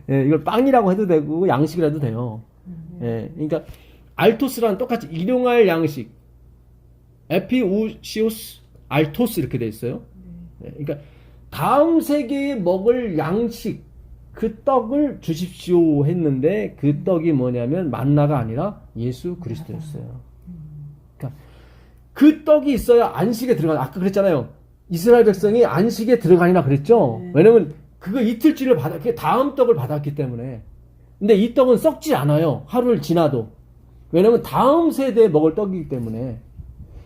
예, 이걸 빵이라고 해도 되고 양식이라도 돼요. 예, 그러니까 알토스랑 똑같이 일용할 양식, 에피우시오스 알토스 이렇게 돼 있어요. 예, 그러니까 다음 세계에 먹을 양식 그 떡을 주십시오 했는데 그 떡이 뭐냐면 만나가 아니라 예수 그리스도였어요. 그러니까 그 떡이 있어야 안식에 들어가. 아까 그랬잖아요. 이스라엘 백성이 안식에 들어가니라 그랬죠. 왜냐면 그거 이틀치를 그 다음 떡을 받았기 때문에. 근데 이 떡은 썩지 않아요. 하루를 지나도. 왜냐면 다음 세대에 먹을 떡이기 때문에.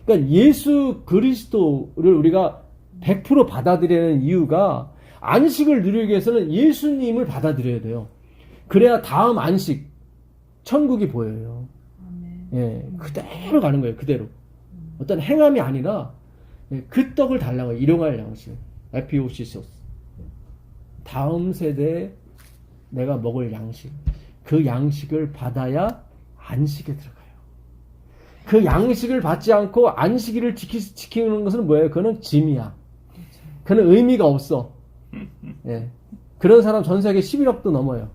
그러니까 예수 그리스도를 우리가 100% 받아들이는 이유가 안식을 누리기 위해서는 예수님을 받아들여야 돼요. 그래야 다음 안식, 천국이 보여요. 예, 그대로 가는 거예요. 그대로. 어떤 행함이 아니라 그 떡을 달라고 일용할 양식. 에피오시소스. 다음 세대에 내가 먹을 양식. 그 양식을 받아야 안식에 들어가요. 그 양식을 받지 않고 안식일을 지키는 것은 뭐예요? 그거는 짐이야. 그거는 의미가 없어. 예. 그런 사람 전 세계 11억도 넘어요.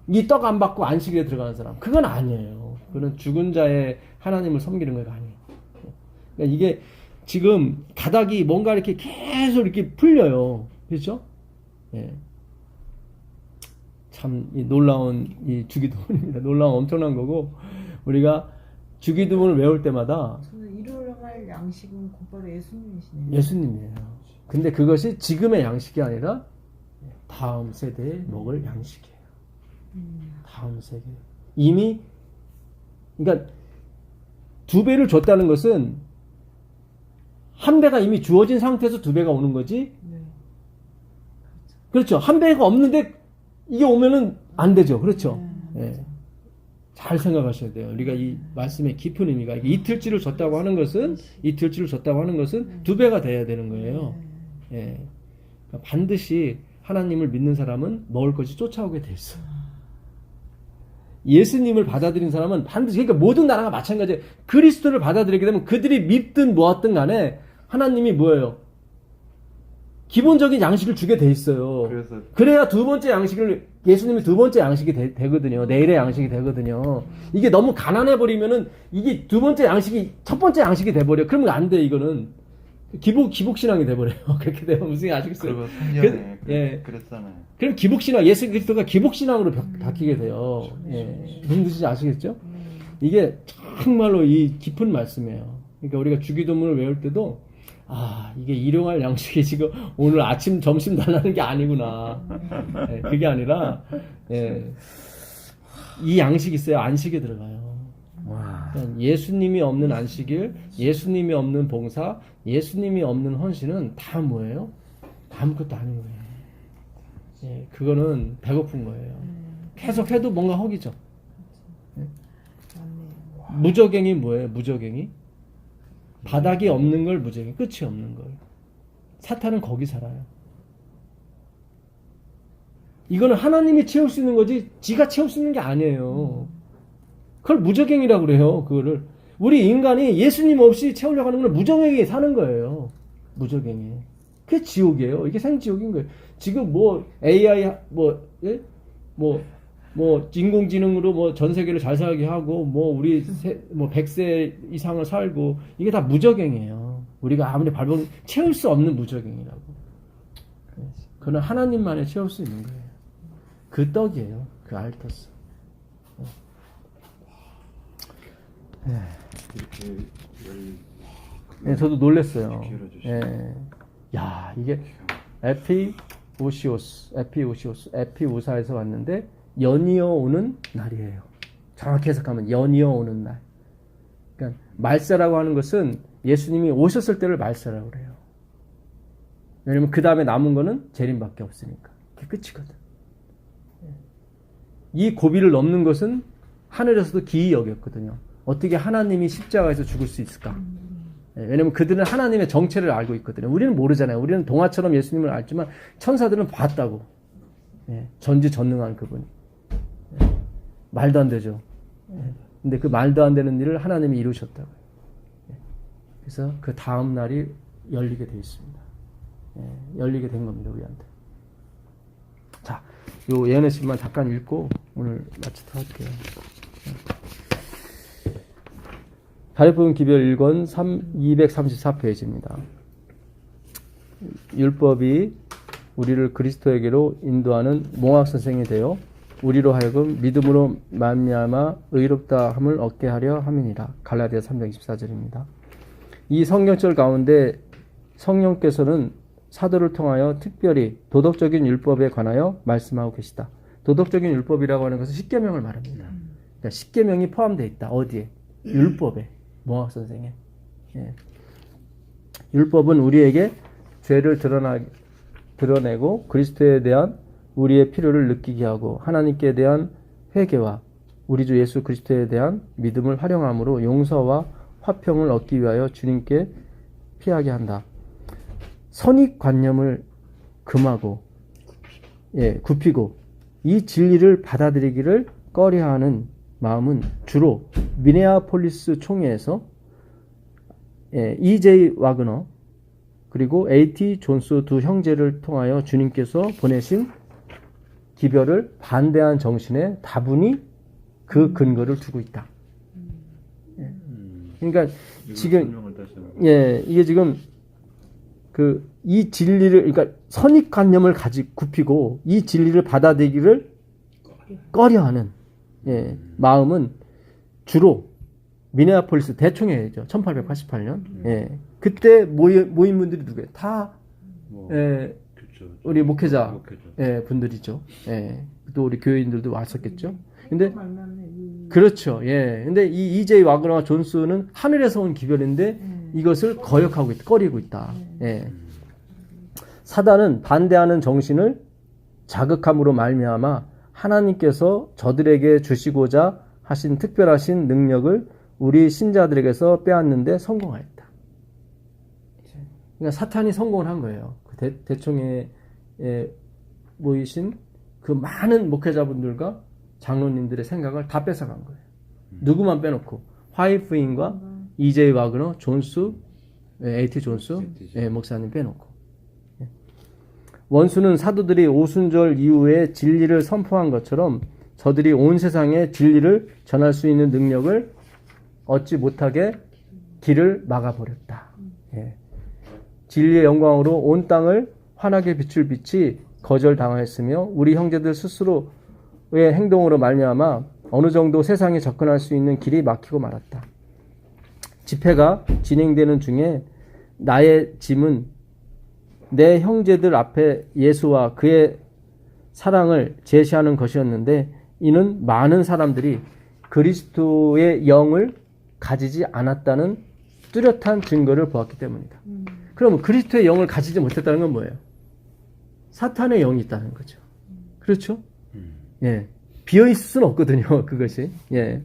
이 떡 안 받고 안식일에 들어가는 사람. 그건 아니에요. 그건 죽은 자의 하나님을 섬기는 거가 아니에요. 그러니까 이게 지금 가닥이 뭔가 이렇게 계속 이렇게 풀려요. 그렇죠? 예. 참 놀라운 이 주기도문입니다. 놀라운 엄청난 거고 우리가 주기도문을 외울 때마다 저는 일용할 양식은 곧바로 예수님이시네요. 예수님이에요. 근데 그것이 지금의 양식이 아니라 다음 세대에 먹을 양식이에요. 다음 세대. 이미 그러니까 2배를 줬다는 것은 한 배가 이미 주어진 상태에서 2배가 오는 거지. 그렇죠. 한 배가 없는데 이게 오면은 안 되죠. 그렇죠. 예. 잘 생각하셔야 돼요. 우리가 이 말씀의 깊은 의미가 이틀치를 줬다고 하는 것은 두 배가 돼야 되는 거예요. 예. 그러니까 반드시 하나님을 믿는 사람은 먹을 것이 쫓아오게 돼 있어. 예수님을 받아들인 사람은 반드시, 그러니까 모든 나라가 마찬가지예요. 그리스도를 받아들이게 되면 그들이 믿든 뭐하든 간에 하나님이 뭐예요? 기본적인 양식을 주게 돼 있어요. 그래야 두 번째 양식을, 예수님이 두 번째 양식이 되거든요. 내일의 양식이 되거든요. 이게 너무 가난해 버리면은 이게 두 번째 양식이 첫 번째 양식이 돼 버려. 그러면 안 돼. 이거는 기복신앙이 돼 버려요. 그렇게 되면 무슨 아시겠어요? 그리고 성경에 예. 그랬잖아요. 그럼 기복신앙, 예수 그리스도가 기복신앙으로 바뀌게 돼요. 예. 무슨 뜻인지 아시겠죠? 이게 정말로 이 깊은 말씀이에요. 그러니까 우리가 주기도문을 외울 때도 이게 일용할 양식이 지금 오늘 아침, 점심 달라는 게 아니구나. 예, 그게 아니라, 예, 이 양식이 있어야 안식에 들어가요. 와. 그러니까 예수님이 없는 안식일, 예수님이 없는 봉사, 예수님이 없는 헌신은 다 뭐예요? 아무것도 아닌 거예요. 예, 그거는 배고픈 거예요. 계속 해도 뭔가 허기죠. 예. 무저갱이 뭐예요? 무저갱이? 바닥이 없는 걸 무저갱이, 끝이 없는 걸. 사탄은 거기 살아요. 이거는 하나님이 채울 수 있는 거지 지가 채울 수 있는 게 아니에요. 그걸 무저갱이라고 그래요. 그거를 우리 인간이 예수님 없이 채우려고 하는 건 무저갱이 사는 거예요. 무저갱이. 그게 지옥이에요. 이게 생지옥인 거예요. 지금 뭐 AI 뭐 인공지능으로 뭐 전 세계를 잘 살게 하고 뭐 우리 100세 이상을 살고 이게 다 무저갱이에요. 우리가 아무리 밟으면 채울 수 없는 무저갱이라고. 그건 하나님만이 채울 수 있는 거예요. 그 떡이에요. 그 알토스. 이렇게 네, 저도 놀랐어요. 기울어주시고. 예. 야, 이게 에피우사에서 왔는데 연이어 오는 날이에요. 정확히 해석하면 연이어 오는 날. 그러니까 말세라고 하는 것은 예수님이 오셨을 때를 말세라고 그래요. 왜냐면 그 다음에 남은 거는 재림밖에 없으니까. 그게 끝이거든. 이 고비를 넘는 것은 하늘에서도 기이 여겼거든요. 어떻게 하나님이 십자가에서 죽을 수 있을까? 왜냐면 그들은 하나님의 정체를 알고 있거든요. 우리는 모르잖아요. 우리는 동화처럼 예수님을 알지만 천사들은 봤다고. 전지전능한 그분. 말도 안 되죠. 근데 그 말도 안 되는 일을 하나님이 이루셨다고요. 그래서 그 다음 날이 열리게 되어 있습니다. 열리게 된 겁니다, 우리한테. 자, 요 예언의식만 잠깐 읽고 오늘 마치도록 할게요. 다리부분 기별 1권 234페이지입니다. 율법이 우리를 그리스도에게로 인도하는 몽학 선생이 되어 우리로 하여금 믿음으로 말미암아 의롭다 함을 얻게 하려 함이니라. 갈라디아 3장 24절입니다. 이 성경절 가운데 성령께서는 사도를 통하여 특별히 도덕적인 율법에 관하여 말씀하고 계시다. 도덕적인 율법이라고 하는 것은 십계명을 말합니다. 그러니까 십계명이 포함되어 있다. 어디에? 율법에. 몽학 선생에. 율법은 우리에게 죄를 드러내고 그리스도에 대한 우리의 필요를 느끼게 하고 하나님께 대한 회개와 우리 주 예수 그리스도에 대한 믿음을 활용함으로 용서와 화평을 얻기 위하여 주님께 피하게 한다. 선입관념을 금하고 굽히고 이 진리를 받아들이기를 꺼려하는 마음은 주로 미네아폴리스 총회에서 E.J. 와그너 그리고 A.T. 존스 두 형제를 통하여 주님께서 보내신 기별을 반대한 정신에 다분히 그 근거를 두고 있다. 그러니까 지금 이게 지금 이 진리를 그러니까 선입관념을 굽히고 이 진리를 받아들이기를 꺼려하는 마음은 주로 미네아폴리스 대총회죠. 1888년. 그때 모인 분들이 누구예요? 다 우리 목회자 분들이죠. 또 우리 교회인들도 왔었겠죠. 근데 그렇죠. 근데 이 E.J. 와그너와 존스는 하늘에서 온 기별인데 이것을 거역하고 있다, 꺼리고 있다. 사단은 반대하는 정신을 자극함으로 말미암아 하나님께서 저들에게 주시고자 하신 특별하신 능력을 우리 신자들에게서 빼앗는데 성공하였다. 그러니까 사탄이 성공을 한 거예요. 그 대총회에 모이신 그 많은 목회자분들과 장로님들의 생각을 다 뺏어간 거예요. 누구만 빼놓고 화이프인과 이제이 와그너, 존스, A.T. 존스 목사님 빼놓고. 원수는 사도들이 오순절 이후에 진리를 선포한 것처럼 저들이 온 세상에 진리를 전할 수 있는 능력을 얻지 못하게 길을 막아버렸다. 예. 진리의 영광으로 온 땅을 환하게 비출 빛이 거절당하였으며 우리 형제들 스스로의 행동으로 말미암아 어느 정도 세상에 접근할 수 있는 길이 막히고 말았다. 집회가 진행되는 중에 나의 짐은 내 형제들 앞에 예수와 그의 사랑을 제시하는 것이었는데 이는 많은 사람들이 그리스도의 영을 가지지 않았다는 뚜렷한 증거를 보았기 때문이다. 그러면 그리스도의 영을 가지지 못했다는 건 뭐예요? 사탄의 영이 있다는 거죠. 그렇죠? 예. 비어있을 수는 없거든요, 그것이. 예.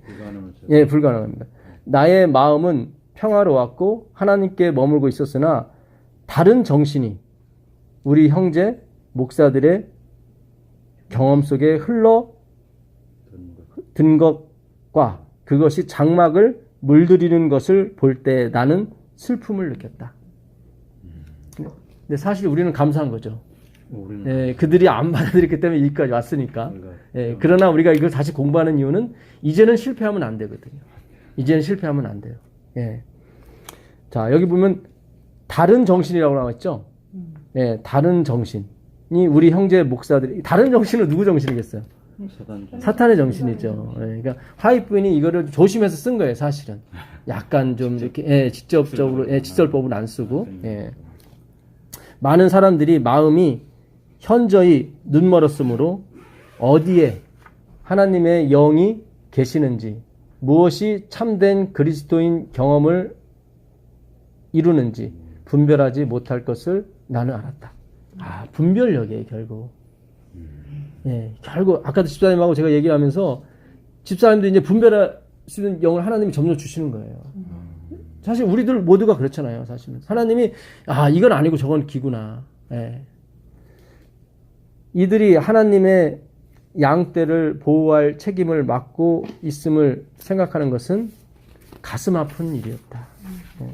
예, 불가능합니다. 나의 마음은 평화로웠고 하나님께 머물고 있었으나 다른 정신이 우리 형제 목사들의 경험 속에 흘러든 것과 그것이 장막을 물들이는 것을 볼 때 나는 슬픔을 느꼈다. 근데 사실 우리는 감사한 거죠. 예, 그들이 안 받아들였기 때문에 여기까지 왔으니까. 예, 그러나 우리가 이걸 다시 공부하는 이유는 이제는 실패하면 안 되거든요. 이제는 실패하면 안 돼요. 예. 자, 여기 보면 다른 정신이라고 나왔죠? 예, 다른 정신이 우리 형제 목사들이, 다른 정신은 누구 정신이겠어요? 사탄의 정신이죠. 예, 그러니까 화이트인이 이거를 조심해서 쓴 거예요, 사실은. 약간 좀 이렇게, 예, 직접적으로, 예, 직설법을 안 쓰고, 예. 많은 사람들이 마음이 현저히 눈멀었으므로 어디에 하나님의 영이 계시는지, 무엇이 참된 그리스도인 경험을 이루는지 분별하지 못할 것을 나는 알았다. 아, 분별력이에요, 결국. 예, 결국 아까도 집사님하고 제가 얘기를 하면서 집사님도 이제 분별할 수 있는 영을 하나님이 점점 주시는 거예요. 사실 우리들 모두가 그렇잖아요, 사실은. 하나님이 이건 아니고 저건 기구나. 예. 이들이 하나님의 양떼를 보호할 책임을 맡고 있음을 생각하는 것은 가슴 아픈 일이었다. 예.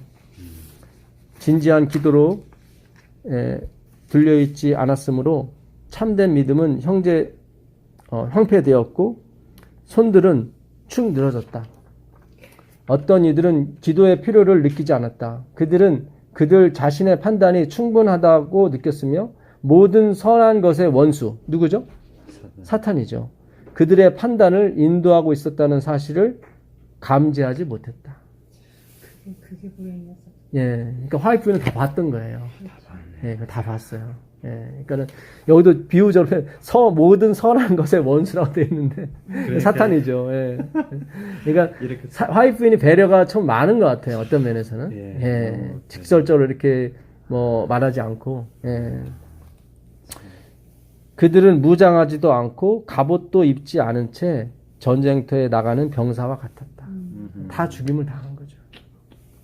진지한 기도로 들려있지 않았으므로 참된 믿음은 형패되었고 손들은 축 늘어졌다. 어떤 이들은 기도의 필요를 느끼지 않았다. 그들은 그들 자신의 판단이 충분하다고 느꼈으며 모든 선한 것의 원수, 누구죠? 사탄이죠. 그들의 판단을 인도하고 있었다는 사실을 감지하지 못했다. 그게 불행이었어. 예, 그러니까 화이트는 다 봤던 거예요. 예, 다 봤어요. 예, 그러니까는 여기도 비유적으로 모든 선한 것의 원수라고 되어 있는데 사탄이죠. 예. 그러니까 화이트인이 배려가 참 많은 것 같아요. 어떤 면에서는 예, 직설적으로 이렇게 뭐 말하지 않고 예. 그들은 무장하지도 않고 갑옷도 입지 않은 채 전쟁터에 나가는 병사와 같았다. 다 죽임을 당한 거죠.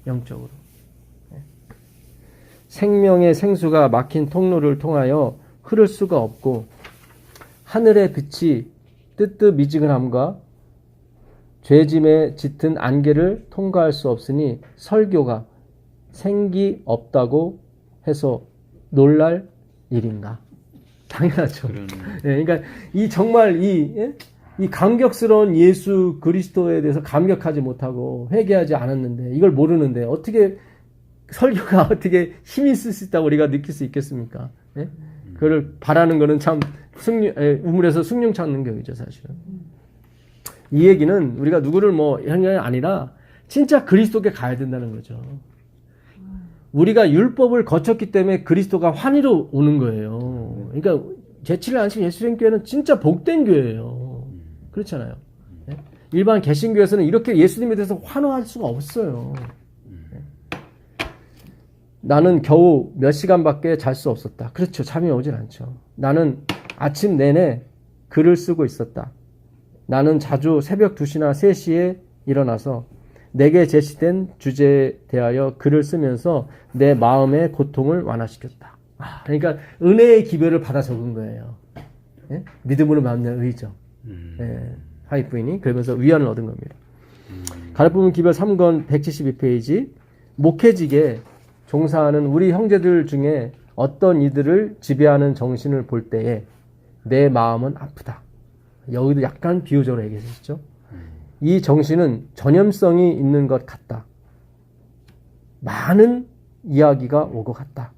영적으로. 생명의 생수가 막힌 통로를 통하여 흐를 수가 없고 하늘의 빛이 뜨뜻미지근함과 죄짐에 짙은 안개를 통과할 수 없으니 설교가 생기 없다고 해서 놀랄 일인가? 당연하죠. 예, 그러니까 정말 이 감격스러운 예수 그리스도에 대해서 감격하지 못하고 회개하지 않았는데 이걸 모르는데 어떻게 설교가 어떻게 힘이 있을 수 있다고 우리가 느낄 수 있겠습니까? 예? 그걸 바라는 거는 참 우물에서 숭늉 찾는 격이죠, 사실은. 이 얘기는 우리가 누구를 이런 게 아니라 진짜 그리스도께 가야 된다는 거죠. 우리가 율법을 거쳤기 때문에 그리스도가 환희로 오는 거예요. 그러니까 제7일 안식 예수님교회는 진짜 복된 교회예요. 그렇잖아요. 예? 일반 개신교에서는 이렇게 예수님에 대해서 환호할 수가 없어요. 나는 겨우 몇 시간밖에 잘 수 없었다. 그렇죠. 잠이 오질 않죠. 나는 아침 내내 글을 쓰고 있었다. 나는 자주 새벽 2시나 3시에 일어나서 내게 제시된 주제에 대하여 글을 쓰면서 내 마음의 고통을 완화시켰다. 그러니까 은혜의 기별을 받아 적은 거예요. 예? 믿음으로 만난 의죠. 예, 화이트 부인이 그러면서 위안을 얻은 겁니다. 가르푸문 기별 3권 172페이지. 목회직에 종사하는 우리 형제들 중에 어떤 이들을 지배하는 정신을 볼 때에 내 마음은 아프다. 여기도 약간 비유적으로 얘기했었죠. 이 정신은 전염성이 있는 것 같다. 많은 이야기가 오고 갔다.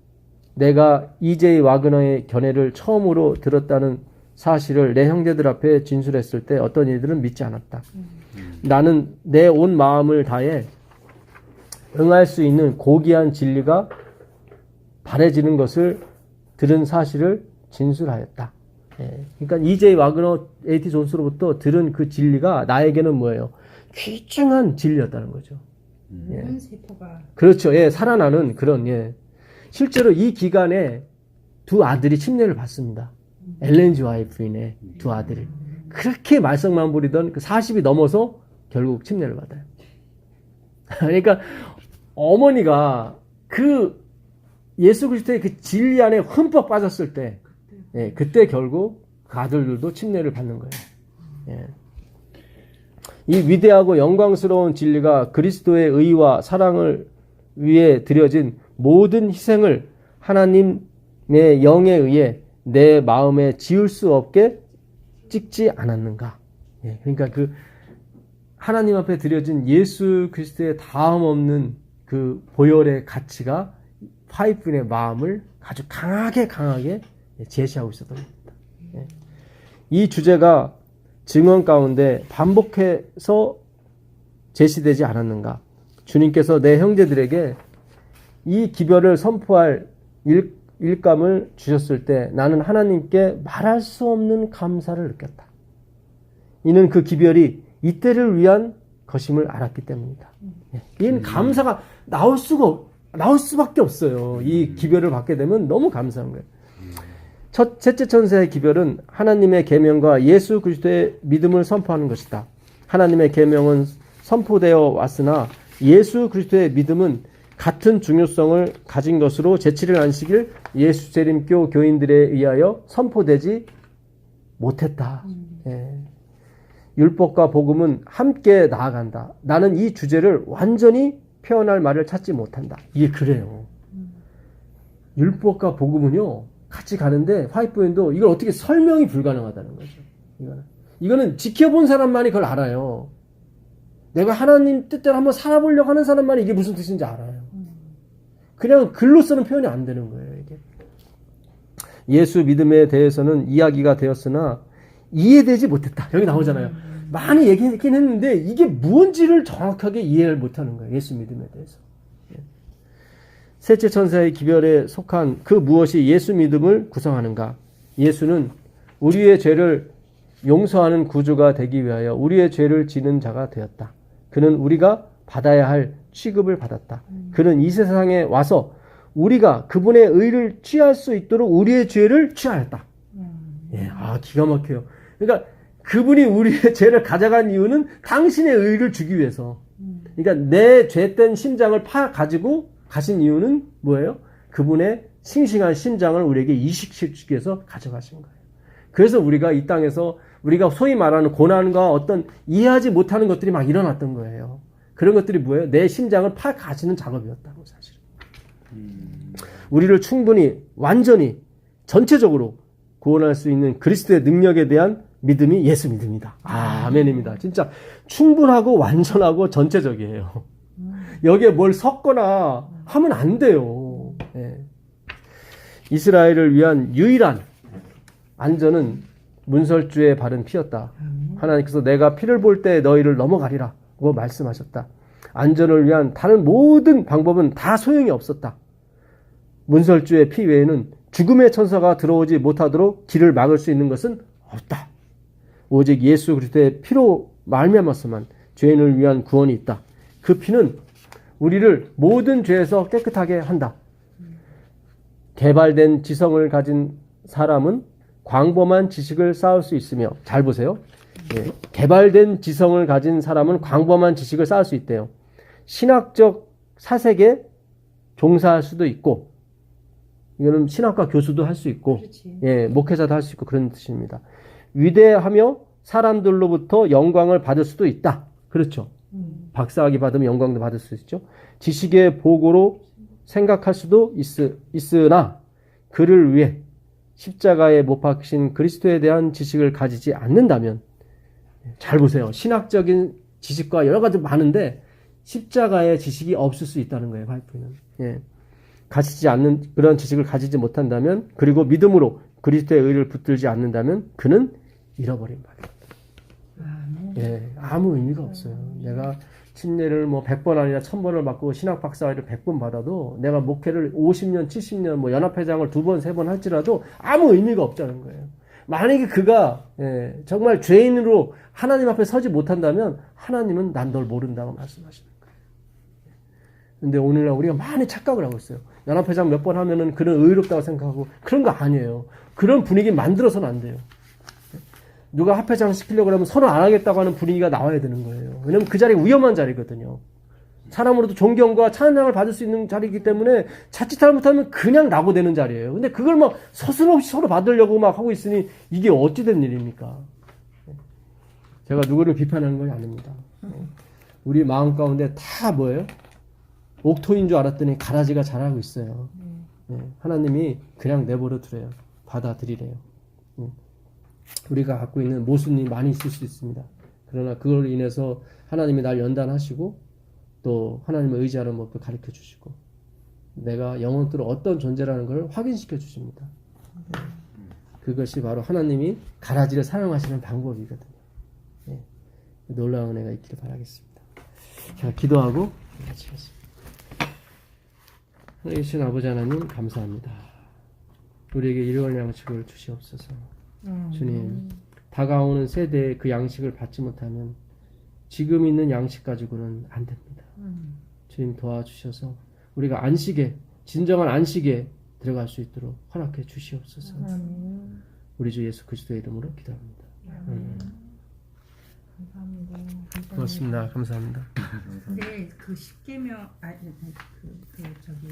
내가 이제이 와그너의 견해를 처음으로 들었다는 사실을 내 형제들 앞에 진술했을 때 어떤 이들은 믿지 않았다. 나는 내 온 마음을 다해 응할 수 있는 고귀한 진리가 바래지는 것을 들은 사실을 진술하였다. 예, 그러니까 이제이 와그너 A.T. 존스로부터 들은 그 진리가 나에게는 뭐예요? 귀중한 진리였다는 거죠. 예. 세포가 그렇죠. 예, 살아나는 그런, 예. 실제로 이 기간에 두 아들이 침례를 받습니다. 엘렌 G. 화이트 부인의 두 아들이. 그렇게 말썽만 부리던 그 40이 넘어서 결국 침례를 받아요. 그러니까 어머니가 그 예수 그리스도의 그 진리 안에 흠뻑 빠졌을 때, 예, 그때 결국 그 아들들도 침례를 받는 거예요. 예. 이 위대하고 영광스러운 진리가 그리스도의 의와 사랑을 위해 드려진 모든 희생을 하나님의 영에 의해 내 마음에 지울 수 없게 찍지 않았는가. 예, 그러니까 그 하나님 앞에 드려진 예수 그리스도의 다음 없는 그 보혈의 가치가 화이트부인의 마음을 아주 강하게 제시하고 있었던 겁니다. 예. 이 주제가 증언 가운데 반복해서 제시되지 않았는가. 주님께서 내 형제들에게 이 기별을 선포할 일감을 주셨을 때 나는 하나님께 말할 수 없는 감사를 느꼈다. 이는 그 기별이 이때를 위한 것임을 알았기 때문이다. 이는 감사가 나올 수밖에 없어요. 이 기별을 받게 되면 너무 감사한 거예요. 셋째 천사의 기별은 하나님의 계명과 예수 그리스도의 믿음을 선포하는 것이다. 하나님의 계명은 선포되어 왔으나 예수 그리스도의 믿음은 같은 중요성을 가진 것으로 제7일 안식일 예수 재림교 교인들에 의하여 선포되지 못했다. 예. 율법과 복음은 함께 나아간다. 나는 이 주제를 완전히 표현할 말을 찾지 못한다. 이게 그래요. 율법과 복음은요 같이 가는데 화이트 부인도 이걸 어떻게 설명이 불가능하다는 거죠. 이거는 지켜본 사람만이 그걸 알아요. 내가 하나님 뜻대로 한번 살아보려고 하는 사람만이 이게 무슨 뜻인지 알아요. 그냥 글로서는 표현이 안 되는 거예요. 이게. 예수 믿음에 대해서는 이야기가 되었으나 이해되지 못했다. 여기 나오잖아요. 많이 얘기했긴 했는데 이게 무언지를 정확하게 이해를 못하는 거예요. 예수 믿음에 대해서. 셋째 천사의 기별에 속한 그 무엇이 예수 믿음을 구성하는가? 예수는 우리의 죄를 용서하는 구주가 되기 위하여 우리의 죄를 지는 자가 되었다. 그는 우리가 받아야 할 취급을 받았다. 그는 이 세상에 와서 우리가 그분의 의를 취할 수 있도록 우리의 죄를 취하였다. 예, 기가 막혀요. 그러니까 그분이 우리의 죄를 가져간 이유는 당신의 의를 주기 위해서. 그러니까 내 죄된 심장을 가지고 가신 이유는 뭐예요? 그분의 싱싱한 심장을 우리에게 이식시키기 위해서 가져가신 거예요. 그래서 우리가 이 땅에서 우리가 소위 말하는 고난과 어떤 이해하지 못하는 것들이 막 일어났던 거예요. 그런 것들이 뭐예요? 내 심장을 가지는 작업이었다고 사실은. 우리를 충분히 완전히 전체적으로 구원할 수 있는 그리스도의 능력에 대한 믿음이 예수 믿음이다. 아멘입니다. 진짜 충분하고 완전하고 전체적이에요. 여기에 뭘 섞거나 하면 안 돼요. 예. 이스라엘을 위한 유일한 안전은 문설주의 바른 피였다. 하나님께서 내가 피를 볼 때 너희를 넘어가리라고 말씀하셨다. 안전을 위한 다른 모든 방법은 다 소용이 없었다. 문설주의 피 외에는 죽음의 천사가 들어오지 못하도록 길을 막을 수 있는 것은 없다. 오직 예수 그리스도의 피로 말미암아서만 죄인을 위한 구원이 있다. 그 피는 우리를 모든 죄에서 깨끗하게 한다. 개발된 지성을 가진 사람은 광범한 지식을 쌓을 수 있으며, 잘 보세요. 예, 개발된 지성을 가진 사람은 광범한 지식을 쌓을 수 있대요. 신학적 사색에 종사할 수도 있고, 이거는 신학과 교수도 할 수 있고, 그렇지. 예, 목회자도 할 수 있고 그런 뜻입니다. 위대하며 사람들로부터 영광을 받을 수도 있다. 그렇죠. 박사학위 받으면 영광도 받을 수 있죠. 지식의 보고로 생각할 수도 있으나 그를 위해 십자가에 못 박히신 그리스도에 대한 지식을 가지지 않는다면, 잘 보세요. 신학적인 지식과 여러 가지 많은데 십자가의 지식이 없을 수 있다는 거예요. 파이프는. 예. 가지지 않는 그런 지식을 가지지 못한다면, 그리고 믿음으로 그리스도의 의를 붙들지 않는다면 그는 잃어버린 바입니다. 예, 아무 의미가 없어요. 내가 침례를 뭐 100번 아니라 1000번을 받고 신학 박사학위를 100번 받아도 내가 목회를 50년, 70년 뭐 연합회장을 2번, 3번 할지라도 아무 의미가 없다는 거예요. 만약에 그가 정말 죄인으로 하나님 앞에 서지 못한다면 하나님은 난 널 모른다고 말씀하시는 거예요. 근데 오늘날 우리가 많이 착각을 하고 있어요. 연합회장 몇 번 하면은 그런 의롭다고 생각하고 그런 거 아니에요. 그런 분위기 만들어서는 안 돼요. 누가 합회장 시키려고 하면 선언 안 하겠다고 하는 분위기가 나와야 되는 거예요. 왜냐면 그 자리가 위험한 자리거든요. 사람으로도 존경과 찬양을 받을 수 있는 자리이기 때문에 자칫 잘못하면 그냥 낙오되는 자리예요. 근데 그걸 막 서슴없이 서로 받으려고 막 하고 있으니 이게 어찌 된 일입니까? 제가 누구를 비판하는 건 아닙니다. 우리 마음 가운데 다 뭐예요? 옥토인 줄 알았더니 가라지가 자라고 있어요. 하나님이 그냥 내버려 두래요. 받아들이래요. 우리가 갖고 있는 모순이 많이 있을 수 있습니다. 그러나 그걸 인해서 하나님이 날 연단하시고 또 하나님을 의지하는 법도 가르쳐 주시고 내가 영혼으로 어떤 존재라는 걸 확인시켜 주십니다. 그것이 바로 하나님이 가라지를 사용하시는 방법이거든요. 놀라운 은혜가 있기를 바라겠습니다. 자, 기도하고 같이 하겠습니다. 하나님 아버지 하나님 감사합니다. 우리에게 일용할 양식을 주시옵소서. 주님, 다가오는 세대에 그 양식을 받지 못하면 지금 있는 양식 가지고는 안 됩니다. 주님 도와주셔서 우리가 안식에, 진정한 안식에 들어갈 수 있도록 허락해 주시옵소서. 우리 주 예수 그리스도의 이름으로 기도합니다. 감사합니다. 고맙습니다. 감사합니다. 근데 그 10계명 저기